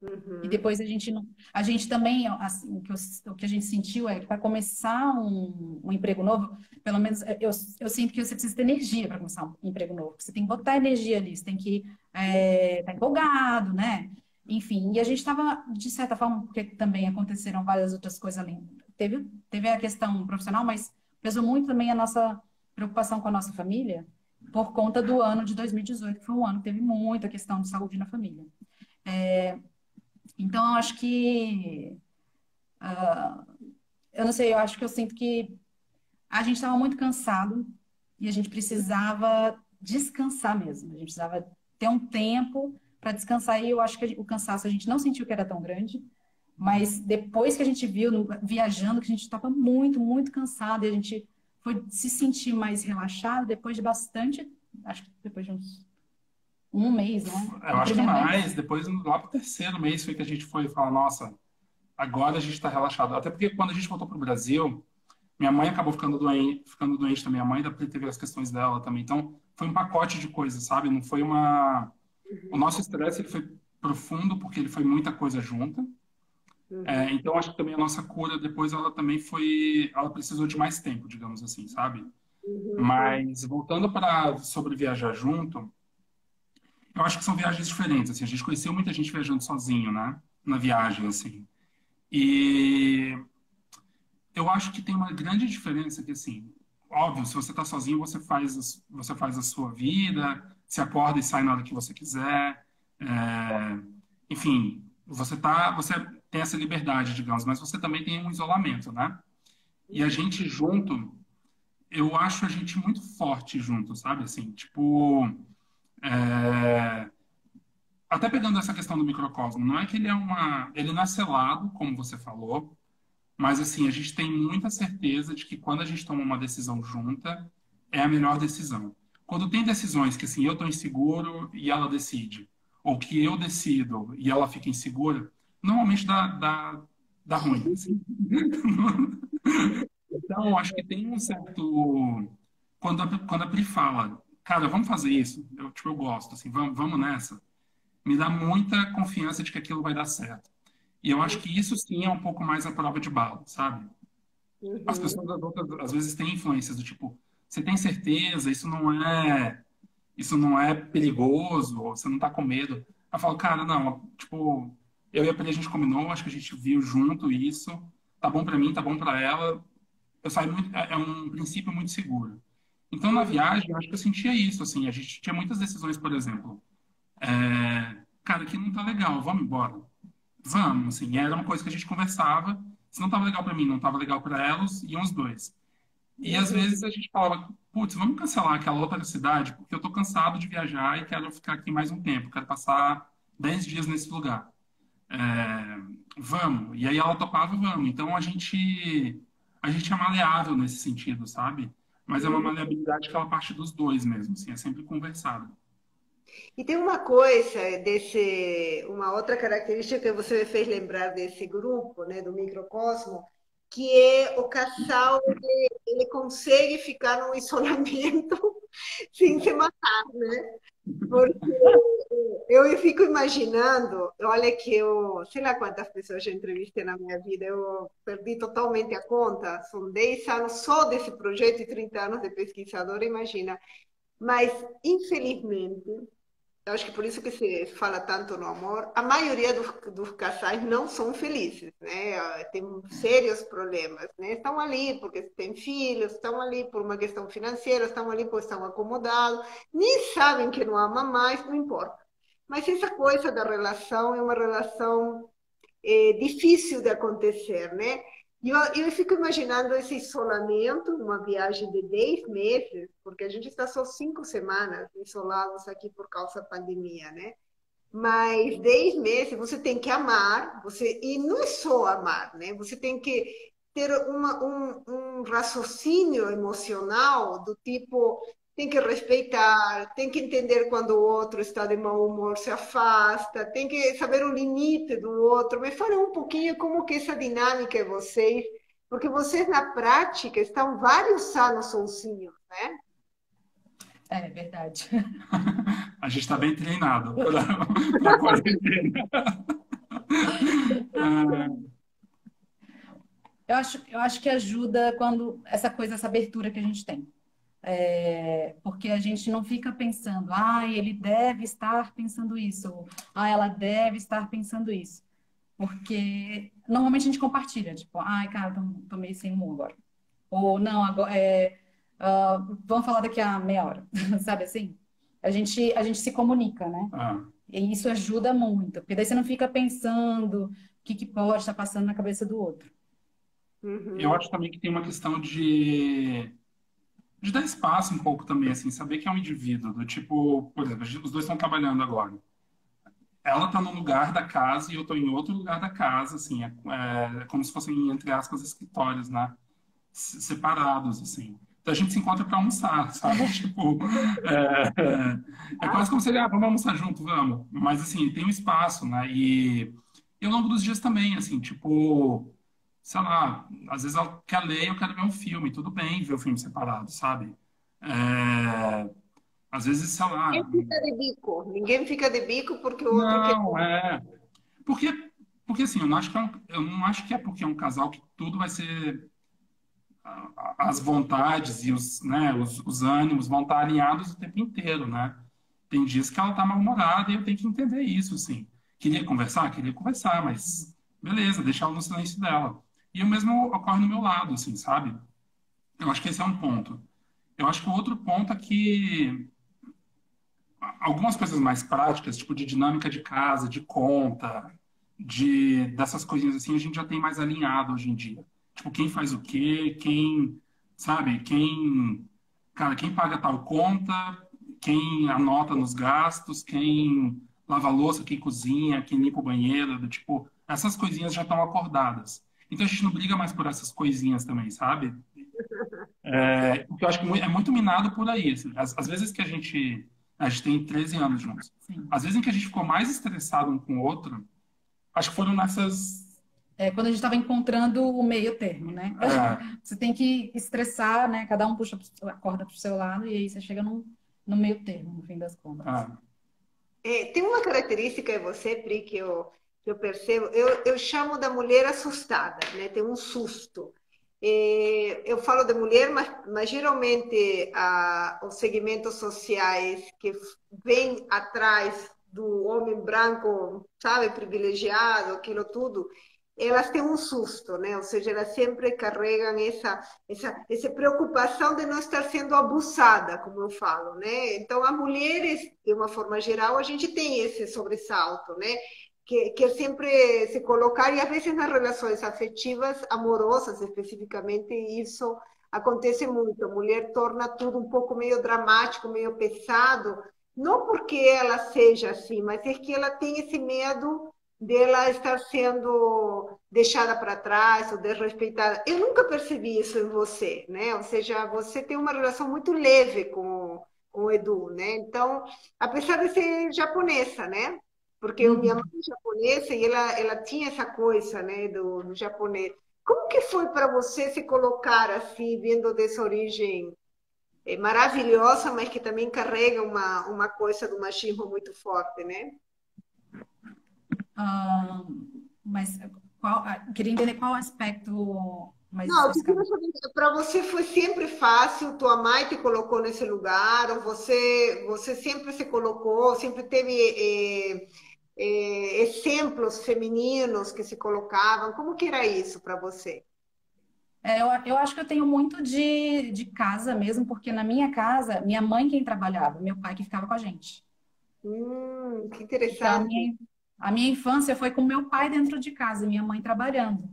Speaker 3: E
Speaker 1: Uhum.
Speaker 3: depois a gente não, a gente também, assim, o que a gente sentiu é que para começar um emprego novo, pelo menos eu sinto que você precisa ter energia para começar um emprego novo. Você tem que botar energia ali, você tem que estar empolgado, né? Enfim, e a gente estava, de certa forma, porque também aconteceram várias outras coisas ali. Teve a questão profissional, mas pesou muito também a nossa preocupação com a nossa família, por conta do ano de 2018, que foi um ano que teve muita questão de saúde na família. Então, eu acho que eu não sei, eu acho que eu sinto que a gente estava muito cansado e a gente precisava descansar mesmo. A gente precisava ter um tempo para descansar e eu acho que o cansaço a gente não sentiu que era tão grande, mas depois que a gente viu viajando que a gente estava muito, muito cansado e a gente foi se sentir mais relaxado depois de bastante, acho que depois de uns um mês, né?
Speaker 2: Eu
Speaker 3: No
Speaker 2: acho que
Speaker 3: primeiro
Speaker 2: mais.
Speaker 3: mês.
Speaker 2: Depois, lá pro terceiro mês, foi que a gente foi falar, nossa, agora a gente está relaxado. Até porque quando a gente voltou pro Brasil, minha mãe acabou ficando doente também. A mãe da Pri teve as questões dela também. Então, foi um pacote de coisas, sabe? Não foi uma... O nosso estresse ele foi profundo porque ele foi muita coisa junta.
Speaker 1: Uhum.
Speaker 2: Então, acho que também a nossa cura depois ela também foi... Ela precisou de mais tempo, digamos assim, sabe?
Speaker 1: Uhum.
Speaker 2: Mas, voltando para sobre viajar junto, eu acho que são viagens diferentes, assim. A gente conheceu muita gente viajando sozinho, né? Na viagem, assim. E eu acho que tem uma grande diferença que, assim, óbvio, se você está sozinho, você faz a sua vida, se acorda e sai na hora que você quiser. É, enfim, você tem essa liberdade, digamos, mas você também tem um isolamento, né? E a gente junto, eu acho a gente muito forte junto, sabe? Assim, tipo, é, até pegando essa questão do microcosmo, não é que ele não é selado, como você falou, mas assim, a gente tem muita certeza de que quando a gente toma uma decisão junta, é a melhor decisão. Quando tem decisões que assim, eu estou inseguro e ela decide, ou que eu decido e ela fica insegura, normalmente dá ruim, assim. Então, eu acho que tem um certo. Quando a Pri fala, cara, vamos fazer isso, eu gosto, assim, vamos nessa, me dá muita confiança de que aquilo vai dar certo. E eu acho que isso sim é um pouco mais a prova de bala, sabe? As
Speaker 1: Uhum.
Speaker 2: pessoas adultas, às vezes têm influências do tipo, você tem certeza, isso não é perigoso, ou você não tá com medo. Eu falo, cara, não, tipo, eu e a Pri, a gente combinou, acho que a gente viu junto isso, tá bom pra mim, tá bom pra ela. Eu saio muito, é um princípio muito seguro. Então, na
Speaker 1: Uhum.
Speaker 2: viagem, eu acho que eu sentia isso, assim, a gente tinha muitas decisões, por exemplo, cara, aqui não tá legal, vamos embora. Vamos, assim, era uma coisa que a gente conversava. Se não estava legal para mim, não estava legal para elas, iam os dois. E às
Speaker 1: Uhum.
Speaker 2: vezes a gente falava, putz, vamos cancelar aquela outra cidade, porque eu estou cansado de viajar e quero ficar aqui mais um tempo, quero passar 10 dias nesse lugar. É, vamos. E aí ela topava, vamos. Então a gente é maleável nesse sentido, sabe? Mas é uma
Speaker 1: Uhum.
Speaker 2: maleabilidade que ela parte dos dois mesmo, assim, é sempre conversado.
Speaker 1: E tem uma coisa uma outra característica que você me fez lembrar desse grupo, né, do microcosmo, que é o casal, ele consegue ficar num isolamento sem se matar, né? Porque eu fico imaginando, olha que eu, sei lá quantas pessoas já entrevistei na minha vida, eu perdi totalmente a conta, são 10 anos só desse projeto e 30 anos de pesquisadora, imagina. Mas, infelizmente, eu acho que por isso que se fala tanto no amor, a maioria dos casais não são felizes, né? Tem sérios problemas, né? Estão ali porque têm filhos, estão ali por uma questão financeira, estão ali porque estão acomodados, nem sabem que não ama mais, não importa. Mas essa coisa da relação é uma relação difícil de acontecer, né? Eu fico imaginando esse isolamento, uma viagem de 10 meses, porque a gente está só 5 semanas isolados aqui por causa da pandemia, né? Mas 10 meses você tem que amar, e não é só amar, né? Você tem que ter um raciocínio emocional do tipo, tem que respeitar, tem que entender quando o outro está de mau humor, se afasta, tem que saber o limite do outro. Me fala um pouquinho como que essa dinâmica é vocês, porque vocês na prática estão vários anos sozinhos, né?
Speaker 3: É verdade.
Speaker 2: A gente está bem treinado para quarentena.
Speaker 3: Eu acho que ajuda quando essa coisa, essa abertura que a gente tem. Porque a gente não fica pensando, ele deve estar pensando isso, ou ela deve estar pensando isso. Porque normalmente a gente compartilha, tipo, cara, tô meio sem humor agora. Ou não, agora, vamos falar daqui a meia hora, sabe assim? A gente se comunica, né?
Speaker 2: Ah,
Speaker 3: E isso ajuda muito, porque daí você não fica pensando o que pode estar passando na cabeça do outro.
Speaker 2: eu
Speaker 1: Uhum.
Speaker 2: acho também que tem uma questão de dar espaço um pouco também, assim, saber que é um indivíduo, do tipo, por exemplo, os dois estão trabalhando agora. Ela está num lugar da casa e eu estou em outro lugar da casa, assim, é como se fossem, entre aspas, escritórios, né? Separados, assim. Então a gente se encontra para almoçar, sabe? Tipo, é quase como se ele, vamos almoçar junto, vamos. Mas, assim, tem um espaço, né? E ao longo dos dias também, assim, tipo, sei lá, às vezes ela quer ler, eu quero ver um filme, tudo bem ver o filme separado, sabe? É, às vezes, sei lá,
Speaker 1: Ninguém fica de bico porque o outro quer.
Speaker 2: não, porque, porque assim, eu não acho que é porque é um casal que tudo vai ser as vontades e os ânimos vão estar alinhados o tempo inteiro, né? Tem dias que ela está mal-humorada e eu tenho que entender isso, assim. Queria conversar, mas beleza, deixar ela no silêncio dela. E o mesmo ocorre no meu lado, assim, sabe? Eu acho que esse é um ponto. Eu acho que o outro ponto é que algumas coisas mais práticas, tipo de dinâmica de casa, de conta, dessas coisinhas assim, a gente já tem mais alinhado hoje em dia. Tipo, quem faz o quê, sabe, quem paga tal conta, quem anota nos gastos, quem lava a louça, quem cozinha, quem limpa o banheiro, tipo, essas coisinhas já estão acordadas. Então a gente não briga mais por essas coisinhas também, sabe? Porque eu acho que é muito minado por aí, assim. Às vezes que a gente tem 13 anos juntos.
Speaker 3: Sim.
Speaker 2: Às vezes em que a gente ficou mais estressado um com o outro, acho que foram nessas.
Speaker 3: Quando a gente estava encontrando o meio termo, né?
Speaker 2: É,
Speaker 3: Você tem que estressar, né? Cada um puxa a corda para o seu lado e aí você chega no meio termo, no fim das contas.
Speaker 2: é,
Speaker 1: Tem uma característica em você, Pri, que eu percebo. Eu chamo da mulher assustada, né? Tem um susto. Eu falo de mulher, mas geralmente os segmentos sociais que vêm atrás do homem branco, sabe, privilegiado, aquilo tudo, elas têm um susto, né? Ou seja, elas sempre carregam essa preocupação de não estar sendo abusada, como eu falo, né? Então, as mulheres, de uma forma geral, a gente tem esse sobressalto, né? Que sempre se colocar, e às vezes nas relações afetivas, amorosas especificamente, isso acontece muito. A mulher torna tudo um pouco meio dramático, meio pesado, não porque ela seja assim, mas é que ela tem esse medo dela estar sendo deixada para trás ou desrespeitada. Eu nunca percebi isso em você, né? Ou seja, você tem uma relação muito leve com o Edu, né? Então, apesar de ser japonesa, né? Porque minha mãe
Speaker 3: Uhum.
Speaker 1: é japonesa e ela tinha essa coisa, né, do japonês. Como que foi para você se colocar assim, vindo dessa origem maravilhosa, mas que também carrega uma coisa do machismo muito forte, né?
Speaker 3: Ah, mas queria entender qual aspecto mais
Speaker 1: Não, eu queria
Speaker 3: especificamente.
Speaker 1: saber, para você foi sempre fácil, tua mãe te colocou nesse lugar, ou você sempre se colocou, sempre teve exemplos femininos que se colocavam, como que era isso para você?
Speaker 3: Eu acho que eu tenho muito de casa mesmo, porque na minha casa, minha mãe quem trabalhava, meu pai que ficava com a gente.
Speaker 1: Que
Speaker 3: Então,
Speaker 1: interessante.
Speaker 3: a minha infância foi com meu pai dentro de casa, minha mãe trabalhando.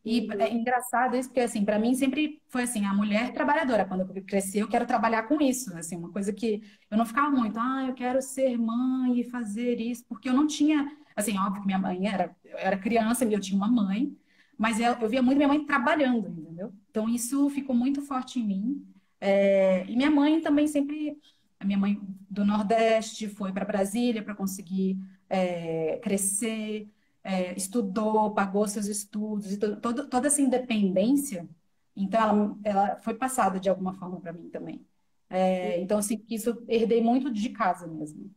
Speaker 3: E
Speaker 1: Uhum.
Speaker 3: é engraçado isso, porque assim, para mim sempre foi assim, a mulher trabalhadora. Quando eu cresci, eu quero trabalhar com isso, assim, uma coisa que eu não ficava muito, eu quero ser mãe e fazer isso, porque eu não tinha, assim, óbvio que minha mãe eu era criança e eu tinha uma mãe, mas eu via muito minha mãe trabalhando, entendeu? Então isso ficou muito forte em mim. E minha mãe também sempre, a minha mãe do Nordeste foi para Brasília para conseguir crescer, estudou, pagou seus estudos, e toda essa independência, então ela foi passada de alguma forma para mim também. Então, assim, isso herdei muito de casa mesmo.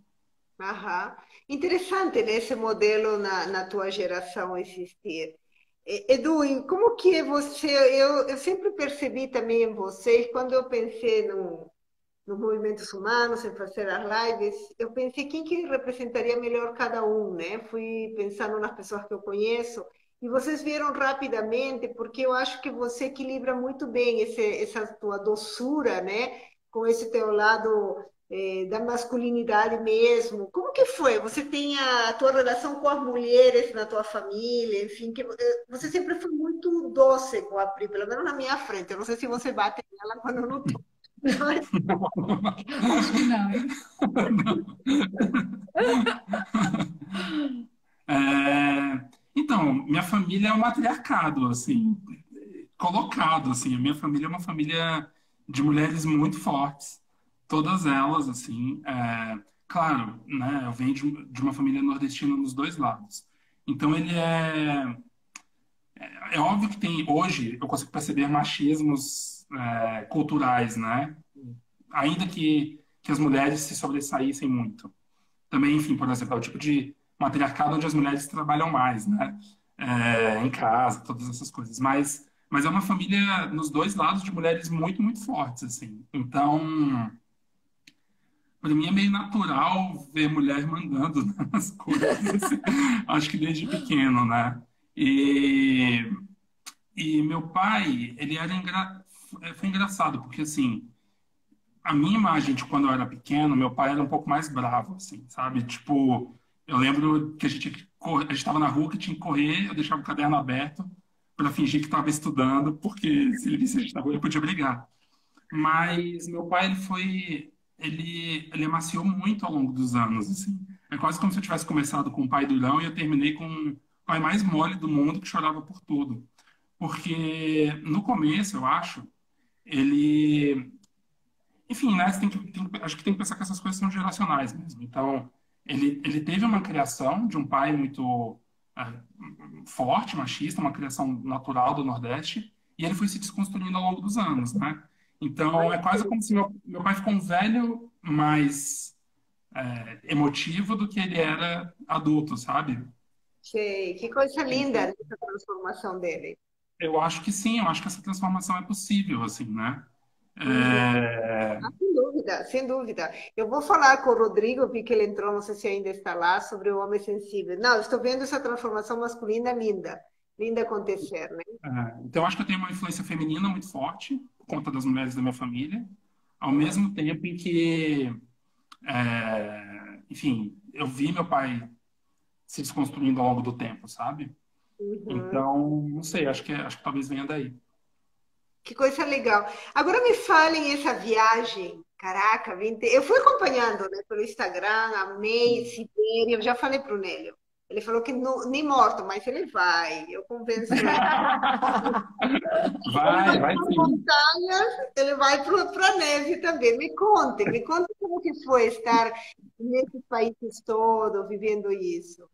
Speaker 1: Aham. Interessante, né, esse modelo na tua geração existir. Edu, e como que você, eu sempre percebi também em vocês, quando eu pensei nos movimentos humanos, em fazer as lives, eu pensei quem que representaria melhor cada um, né? Fui pensando nas pessoas que eu conheço, e vocês viram rapidamente, porque eu acho que você equilibra muito bem essa tua doçura, né? Com esse teu lado da masculinidade mesmo. Como que foi? Você tem a tua relação com as mulheres na tua família, enfim, que você sempre foi muito doce com a Pri, pelo menos na minha frente. Eu não sei se você bate nela quando eu não tô.
Speaker 3: Acho que não, hein?
Speaker 2: É, então, minha família é um matriarcado, assim, colocado, assim. A minha família é uma família de mulheres muito fortes, todas elas, assim. Claro, né, eu venho de uma família nordestina nos dois lados. Então, é óbvio que tem, hoje, eu consigo perceber machismos, culturais, né? Ainda que as mulheres se sobressaíssem muito. Também, enfim, por exemplo, é o tipo de matriarcado onde as mulheres trabalham mais, né? Em casa, todas essas coisas. Mas é uma família nos dois lados de mulheres muito, muito fortes, assim. Então, para mim é meio natural ver mulher mandando nas coisas, assim. Acho que desde pequeno, né? E, e meu pai, ele era foi engraçado, porque assim, a minha imagem de quando eu era pequeno, meu pai era um pouco mais bravo, assim, sabe? Tipo, eu lembro que a gente estava na rua que tinha que correr, eu deixava o caderno aberto para fingir que estava estudando, porque se ele visse a gente na rua, ele podia brigar. Mas meu pai, ele amaciou muito ao longo dos anos, assim. É quase como se eu tivesse começado com um pai durão e eu terminei com o pai mais mole do mundo que chorava por tudo. Porque no começo, eu acho, ele enfim, né? Você acho que tem que pensar que essas coisas são geracionais mesmo. Então, ele teve uma criação de um pai muito forte, machista, uma criação natural do Nordeste, e ele foi se desconstruindo ao longo dos anos, né? Então, é quase como se meu pai ficou um velho mais emotivo do que ele era adulto, sabe?
Speaker 1: Sei, que coisa linda
Speaker 2: Então,
Speaker 1: essa transformação dele.
Speaker 2: eu acho que sim, eu acho que essa transformação é possível, assim, né?
Speaker 1: Uhum.
Speaker 2: É,
Speaker 1: Ah, sem dúvida, sem dúvida. Eu vou falar com o Rodrigo, vi que ele entrou, não sei se ainda está lá, sobre o homem sensível. Não, estou vendo essa transformação masculina linda, linda acontecer, né?
Speaker 2: Então, acho que eu tenho uma influência feminina muito forte, por conta das mulheres da minha família, ao mesmo tempo em que, enfim, eu vi meu pai se desconstruindo ao longo do tempo, sabe?
Speaker 1: Uhum.
Speaker 2: Então, não sei, acho que talvez venha daí.
Speaker 1: Que coisa legal. Agora me falem essa viagem. Caraca, eu fui acompanhando, né, pelo Instagram, amei Sibéria, eu já falei para o Nélio. Ele falou que nem morto, mas ele vai. Eu convenço ele. Ele vai
Speaker 2: Vai
Speaker 1: para as
Speaker 2: sim.
Speaker 1: montanhas, ele vai para a neve também. Me conte como que foi estar nesses países todos, vivendo isso.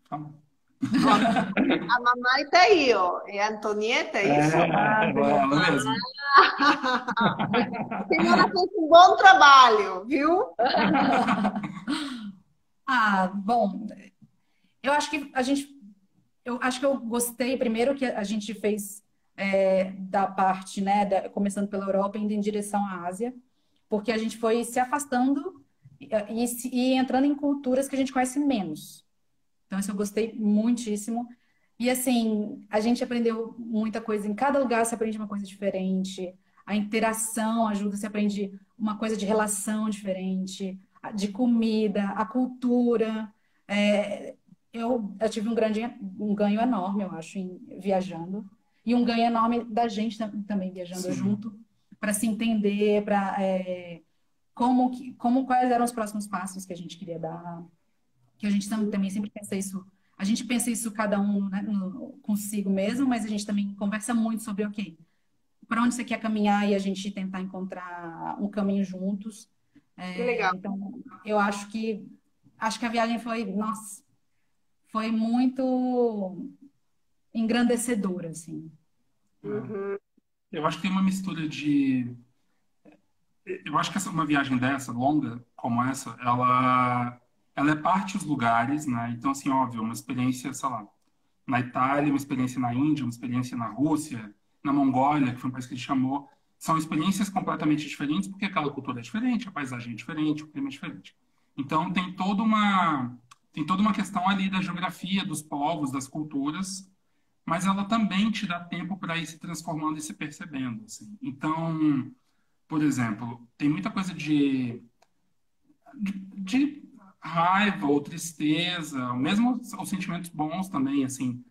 Speaker 2: Tá bom.
Speaker 1: Ó, a mamãe está aí, ó. É a Antonieta, é isso?
Speaker 3: Ah,
Speaker 2: Ela
Speaker 3: beleza.
Speaker 2: mesmo.
Speaker 1: A senhora fez um bom trabalho, viu?
Speaker 3: Ah, bom, eu acho que a gente, eu acho que eu gostei primeiro que a gente fez da parte, né, começando pela Europa, indo em direção à Ásia, porque a gente foi se afastando e entrando em culturas que a gente conhece menos. Então, isso eu gostei muitíssimo. E assim, a gente aprendeu muita coisa. Em cada lugar se aprende uma coisa diferente. A interação ajuda, se aprende uma coisa de relação diferente, de comida, a cultura. É, eu tive um ganho enorme, eu acho, viajando. E um ganho enorme da gente também viajando
Speaker 2: Sim.
Speaker 3: junto, para se entender, para quais eram os próximos passos que a gente queria dar, que a gente também sempre pensa isso. A gente pensa isso cada um, né, consigo mesmo, mas a gente também conversa muito sobre, ok, para onde você quer caminhar e a gente tentar encontrar um caminho juntos.
Speaker 1: Que legal.
Speaker 3: Então, eu acho que a viagem foi, nossa, foi muito engrandecedora, assim.
Speaker 2: É.
Speaker 1: Uhum.
Speaker 2: Eu acho que tem uma mistura de. eu acho que uma viagem dessa, longa como essa, ela é parte dos lugares, né? Então, assim, óbvio, uma experiência, sei lá, na Itália, uma experiência na Índia, uma experiência na Rússia, na Mongólia, que foi um país que ele chamou, são experiências completamente diferentes, porque aquela cultura é diferente, a paisagem é diferente, o clima é diferente. Então, tem toda uma questão ali da geografia, dos povos, das culturas, mas ela também te dá tempo para ir se transformando e se percebendo, assim. Então, por exemplo, tem muita coisa de raiva ou tristeza, mesmo os sentimentos bons também, assim,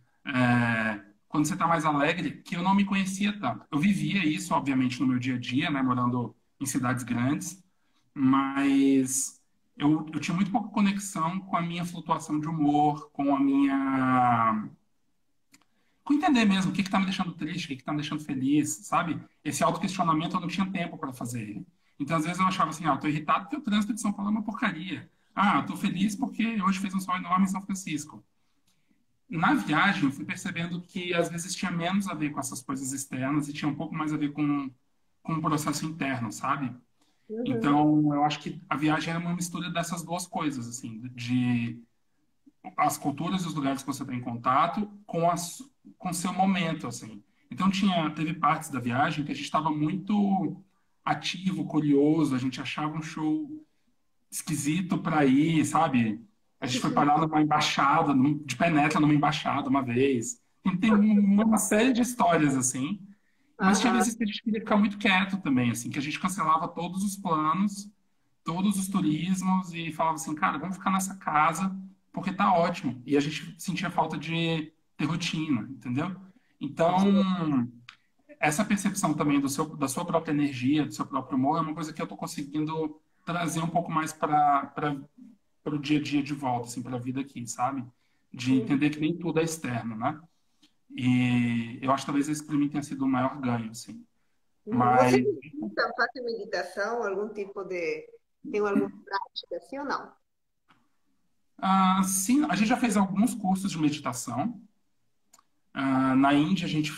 Speaker 2: quando você está mais alegre, que eu não me conhecia tanto. Eu vivia isso, obviamente, no meu dia a dia, né, morando em cidades grandes, mas eu tinha muito pouca conexão com a minha flutuação de humor, com entender mesmo o que está me deixando triste, o que está me deixando feliz, sabe? Esse autoquestionamento eu não tinha tempo para fazer ele. Então, às vezes eu achava assim, ah, eu tô irritado porque o trânsito de São Paulo é uma porcaria. Ah, eu tô feliz porque hoje fez um sol enorme em São Francisco. Na viagem, eu fui percebendo que às vezes tinha menos a ver com essas coisas externas e tinha um pouco mais a ver com um processo interno, sabe?
Speaker 1: Uhum.
Speaker 2: Então, eu acho que a viagem é uma mistura dessas duas coisas, assim, de as culturas e os lugares que você tem em contato com o seu momento, assim. Então teve partes da viagem que a gente estava muito ativo, curioso, a gente achava um show esquisito para ir, sabe? A gente foi parar numa embaixada, de penetra numa embaixada uma vez. Tem uma série de histórias assim, mas tinha
Speaker 1: Aham.
Speaker 2: vezes que a gente queria ficar muito quieto também, assim, que a gente cancelava todos os planos, todos os turismos e falava assim, cara, vamos ficar nessa casa porque tá ótimo. E a gente sentia falta de ter rotina, entendeu? Então, essa percepção também da sua própria energia, do seu próprio humor, é uma coisa que eu estou conseguindo trazer um pouco mais para o dia a dia de volta, assim, para a vida aqui, sabe? De
Speaker 1: Uhum.
Speaker 2: entender que nem tudo é externo, né? E eu acho que talvez esse para mim tenha sido o maior ganho, assim.
Speaker 1: Uhum. Você
Speaker 2: Mas,
Speaker 1: medita, faz meditação, algum tipo de... Tem alguma prática assim ou não?
Speaker 2: sim, a gente já fez alguns cursos de meditação. Na Índia, a gente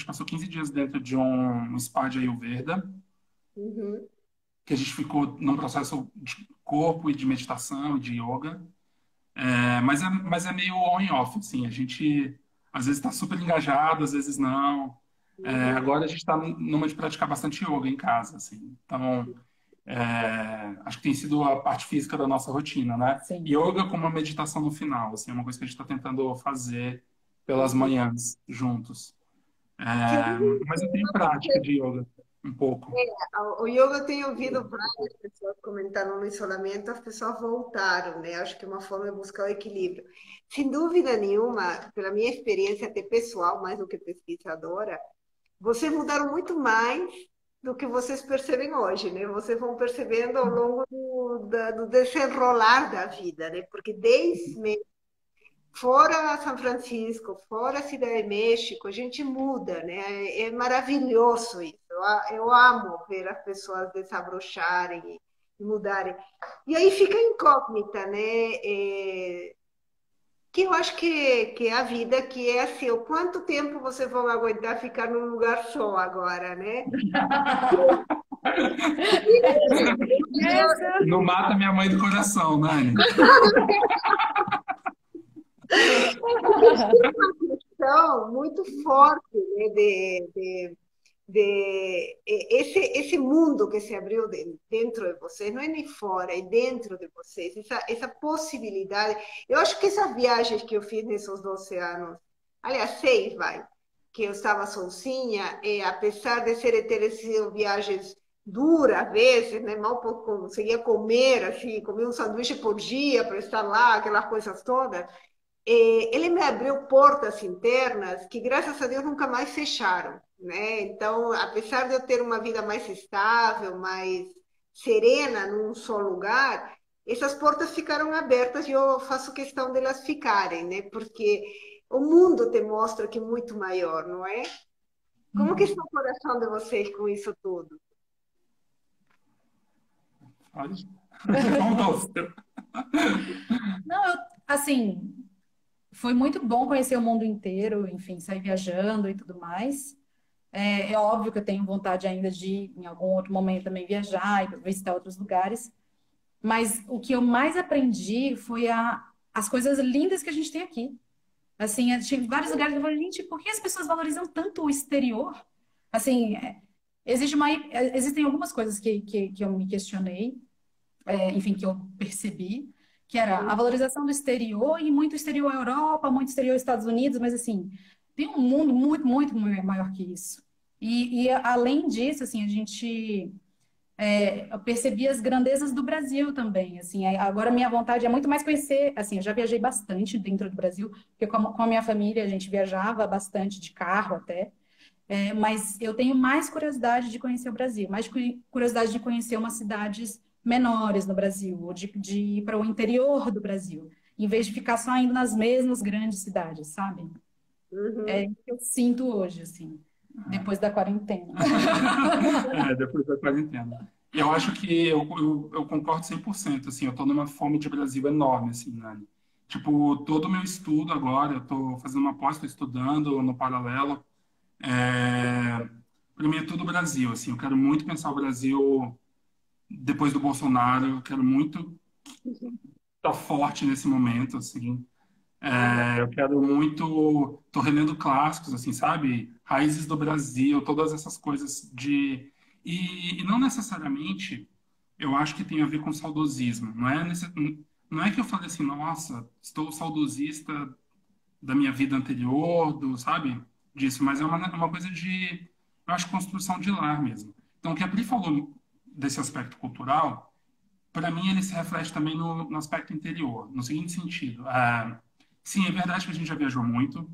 Speaker 2: passou 15 dias dentro de um spa de Ayurveda,
Speaker 1: Uhum.
Speaker 2: que a gente ficou num processo de corpo e de meditação e de yoga. Mas é meio on e off, assim. A gente às vezes está super engajado, às vezes não.
Speaker 1: Uhum.
Speaker 2: Agora a gente está numa de praticar bastante yoga em casa, assim. Então, acho que tem sido a parte física da nossa rotina, né?
Speaker 3: Sim.
Speaker 2: Yoga com uma meditação no final, assim, é uma coisa que a gente está tentando fazer pelas
Speaker 1: Uhum.
Speaker 2: manhãs juntos.
Speaker 1: Sim,
Speaker 2: Mas eu tenho prática de yoga, um pouco.
Speaker 1: o yoga eu tenho ouvido várias pessoas comentando no isolamento, as pessoas voltaram, né? Acho que é uma forma de buscar o equilíbrio. Sem dúvida nenhuma, pela minha experiência até pessoal, mais do que pesquisadora, vocês mudaram muito mais do que vocês percebem hoje, né? Vocês vão percebendo ao longo do desenrolar da vida, né? Porque desde fora São Francisco, fora Cidade de México, a gente muda, né? É maravilhoso isso. Eu amo ver as pessoas desabrocharem e mudarem. E aí fica a incógnita, né? Que eu acho que é a vida, que é assim, o quanto tempo vocês vão aguentar ficar num lugar só agora, né?
Speaker 3: Essa.
Speaker 2: Não mata minha mãe do coração, Nani.
Speaker 1: Então, muito forte, né, esse mundo que se abriu dentro de vocês, não é nem fora, é dentro de vocês, essa possibilidade. Eu acho que essas viagens que eu fiz nesses 12 anos, aliás, 6, vai, que eu estava sozinha, e apesar de ter sido viagens duras, às vezes, né, mal conseguia comer, assim, comer um sanduíche por dia para estar lá, aquelas coisas todas, ele me abriu portas internas que, graças a Deus, nunca mais fecharam, né? Então, apesar de eu ter uma vida mais estável, mais serena num só lugar, essas portas ficaram abertas e eu faço questão delas ficarem, né? Porque o mundo te mostra que é muito maior, não é? Como que está o coração de vocês com isso tudo?
Speaker 2: Olha, vamos
Speaker 3: Não, assim, foi muito bom conhecer o mundo inteiro, enfim, sair viajando e tudo mais. É óbvio que eu tenho vontade ainda de, em algum outro momento, também viajar e visitar outros lugares. Mas o que eu mais aprendi foi as coisas lindas que a gente tem aqui. Assim, tinha vários lugares que eu falei, gente, por que as pessoas valorizam tanto o exterior? Assim, existem algumas coisas que eu me questionei, enfim, que eu percebi, que era a valorização do exterior, e muito exterior à Europa, muito exterior aos Estados Unidos, mas assim, tem um mundo muito, muito maior que isso. E além disso, assim, eu percebi as grandezas do Brasil também, assim, agora minha vontade é muito mais conhecer, assim, eu já viajei bastante dentro do Brasil, porque com a minha família a gente viajava bastante de carro até, mas eu tenho mais curiosidade de conhecer o Brasil, mais curiosidade de conhecer umas cidades menores no Brasil, ou de ir para o interior do Brasil, em vez de ficar só indo nas mesmas grandes cidades, sabe? É
Speaker 1: Uhum.
Speaker 3: isso que eu sinto hoje, assim, depois da quarentena.
Speaker 2: Depois da quarentena. Eu acho que eu concordo 100%, assim, eu tô numa fome de Brasil enorme, assim, né? Tipo, todo o meu estudo agora, eu tô fazendo uma pós, tô estudando no paralelo, para mim é tudo Brasil, assim, eu quero muito pensar o Brasil depois do Bolsonaro, eu quero muito estar forte nesse momento, assim.
Speaker 1: Aham.
Speaker 2: Eu quero muito. Tô relendo clássicos, assim, sabe? Raízes do Brasil, todas essas coisas de. E não necessariamente eu acho que tem a ver com saudosismo. Não é que eu fale assim, nossa, estou saudosista da minha vida anterior, sabe? Disso, mas é uma coisa de, eu acho, construção de lar mesmo. Então, o que a Pri falou desse aspecto cultural, para mim, ele se reflete também no aspecto interior, no seguinte sentido. Sim, é verdade que a gente já viajou muito.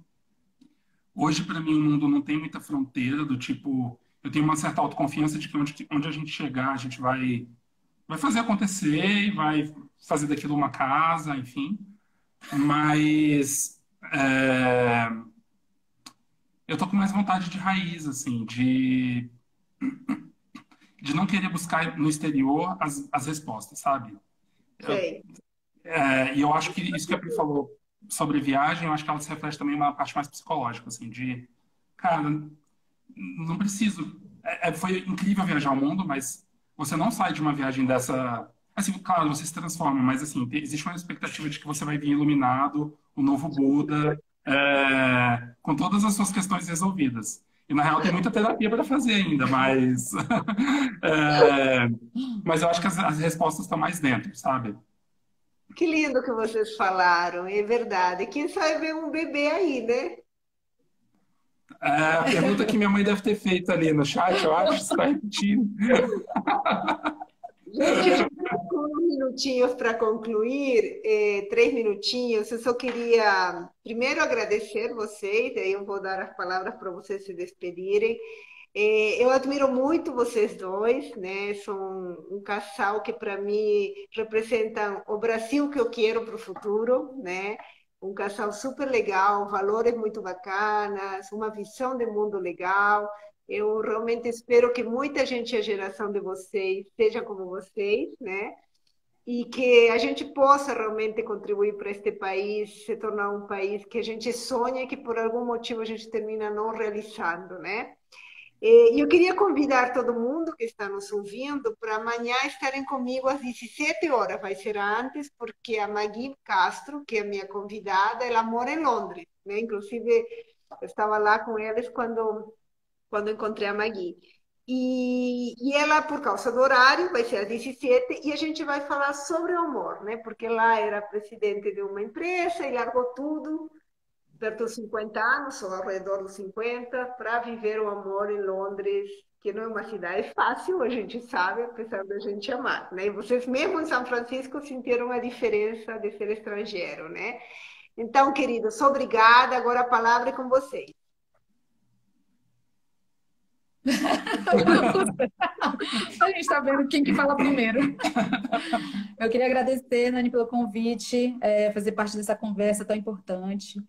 Speaker 2: Hoje, para mim, o mundo não tem muita fronteira, do tipo, eu tenho uma certa autoconfiança de que onde a gente chegar, a gente vai fazer acontecer e vai fazer daquilo uma casa, enfim. Mas eu tô com mais vontade de raiz, assim, de não querer buscar no exterior as respostas, sabe?
Speaker 1: Sei.
Speaker 2: E eu acho que isso que a Pri falou sobre viagem, eu acho que ela se reflete também uma parte mais psicológica, assim, de, cara, não preciso. Foi incrível viajar ao mundo, mas você não sai de uma viagem dessa. Assim, claro, você se transforma, mas assim, existe uma expectativa de que você vai vir iluminado, o novo Buda, com todas as suas questões resolvidas. E na real tem muita terapia para fazer ainda, mas, é, mas eu acho que as respostas estão mais dentro, sabe?
Speaker 1: Que lindo que vocês falaram, é verdade. Quem sabe ver um bebê aí, né?
Speaker 2: A pergunta que minha mãe deve ter feito ali no chat, eu acho, está repetindo.
Speaker 1: Gente, a gente está com uns minutinhos para concluir, 3 minutinhos. Eu só queria primeiro agradecer vocês, aí eu vou dar as palavras para vocês se despedirem. Eu admiro muito vocês dois, né? São um casal que para mim representam o Brasil que eu quero para o futuro, né? Um casal super legal, valores muito bacanas, uma visão de mundo legal. Eu realmente espero que muita gente, a geração de vocês, seja como vocês, né? E que a gente possa realmente contribuir para este país, se tornar um país que a gente sonha e que por algum motivo a gente termina não realizando, né? E eu queria convidar todo mundo que está nos ouvindo para amanhã estarem comigo às 17 horas. Vai ser antes, porque a Magui Castro, que é a minha convidada, ela mora em Londres, né? Inclusive, eu estava lá com eles quando encontrei a Magui. E ela, por causa do horário, vai ser às 17 e a gente vai falar sobre o amor, né? Porque lá era presidente de uma empresa e largou tudo perto dos 50 anos, ou ao redor dos 50, para viver o amor em Londres, que não é uma cidade fácil, a gente sabe, apesar da gente amar, né? E vocês mesmo em São Francisco sentiram a diferença de ser estrangeiro, né? Então, queridos, obrigada. Agora a palavra é com vocês.
Speaker 3: A gente está vendo quem que fala primeiro. Eu queria agradecer, Nani, pelo convite, fazer parte dessa conversa tão importante,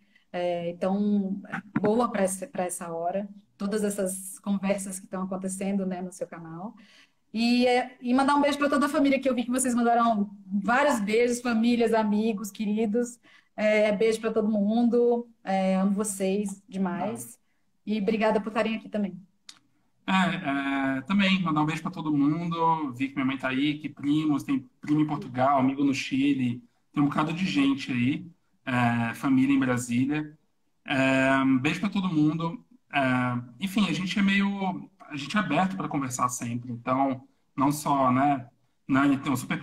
Speaker 3: tão boa para essa hora. Todas essas conversas que estão acontecendo, né, no seu canal. E mandar um beijo para toda a família, que eu vi que vocês mandaram vários beijos, famílias, amigos, queridos. Beijo para todo mundo. Amo vocês demais. E obrigada por estarem aqui também.
Speaker 2: Também, mandar um beijo para todo mundo. Vi que minha mãe tá aí, que primos, tem primo em Portugal, amigo no Chile, tem um bocado de gente aí, família em Brasília. Um beijo para todo mundo. Enfim, a gente é aberto para conversar sempre. Então, não só, né? Nani tem um super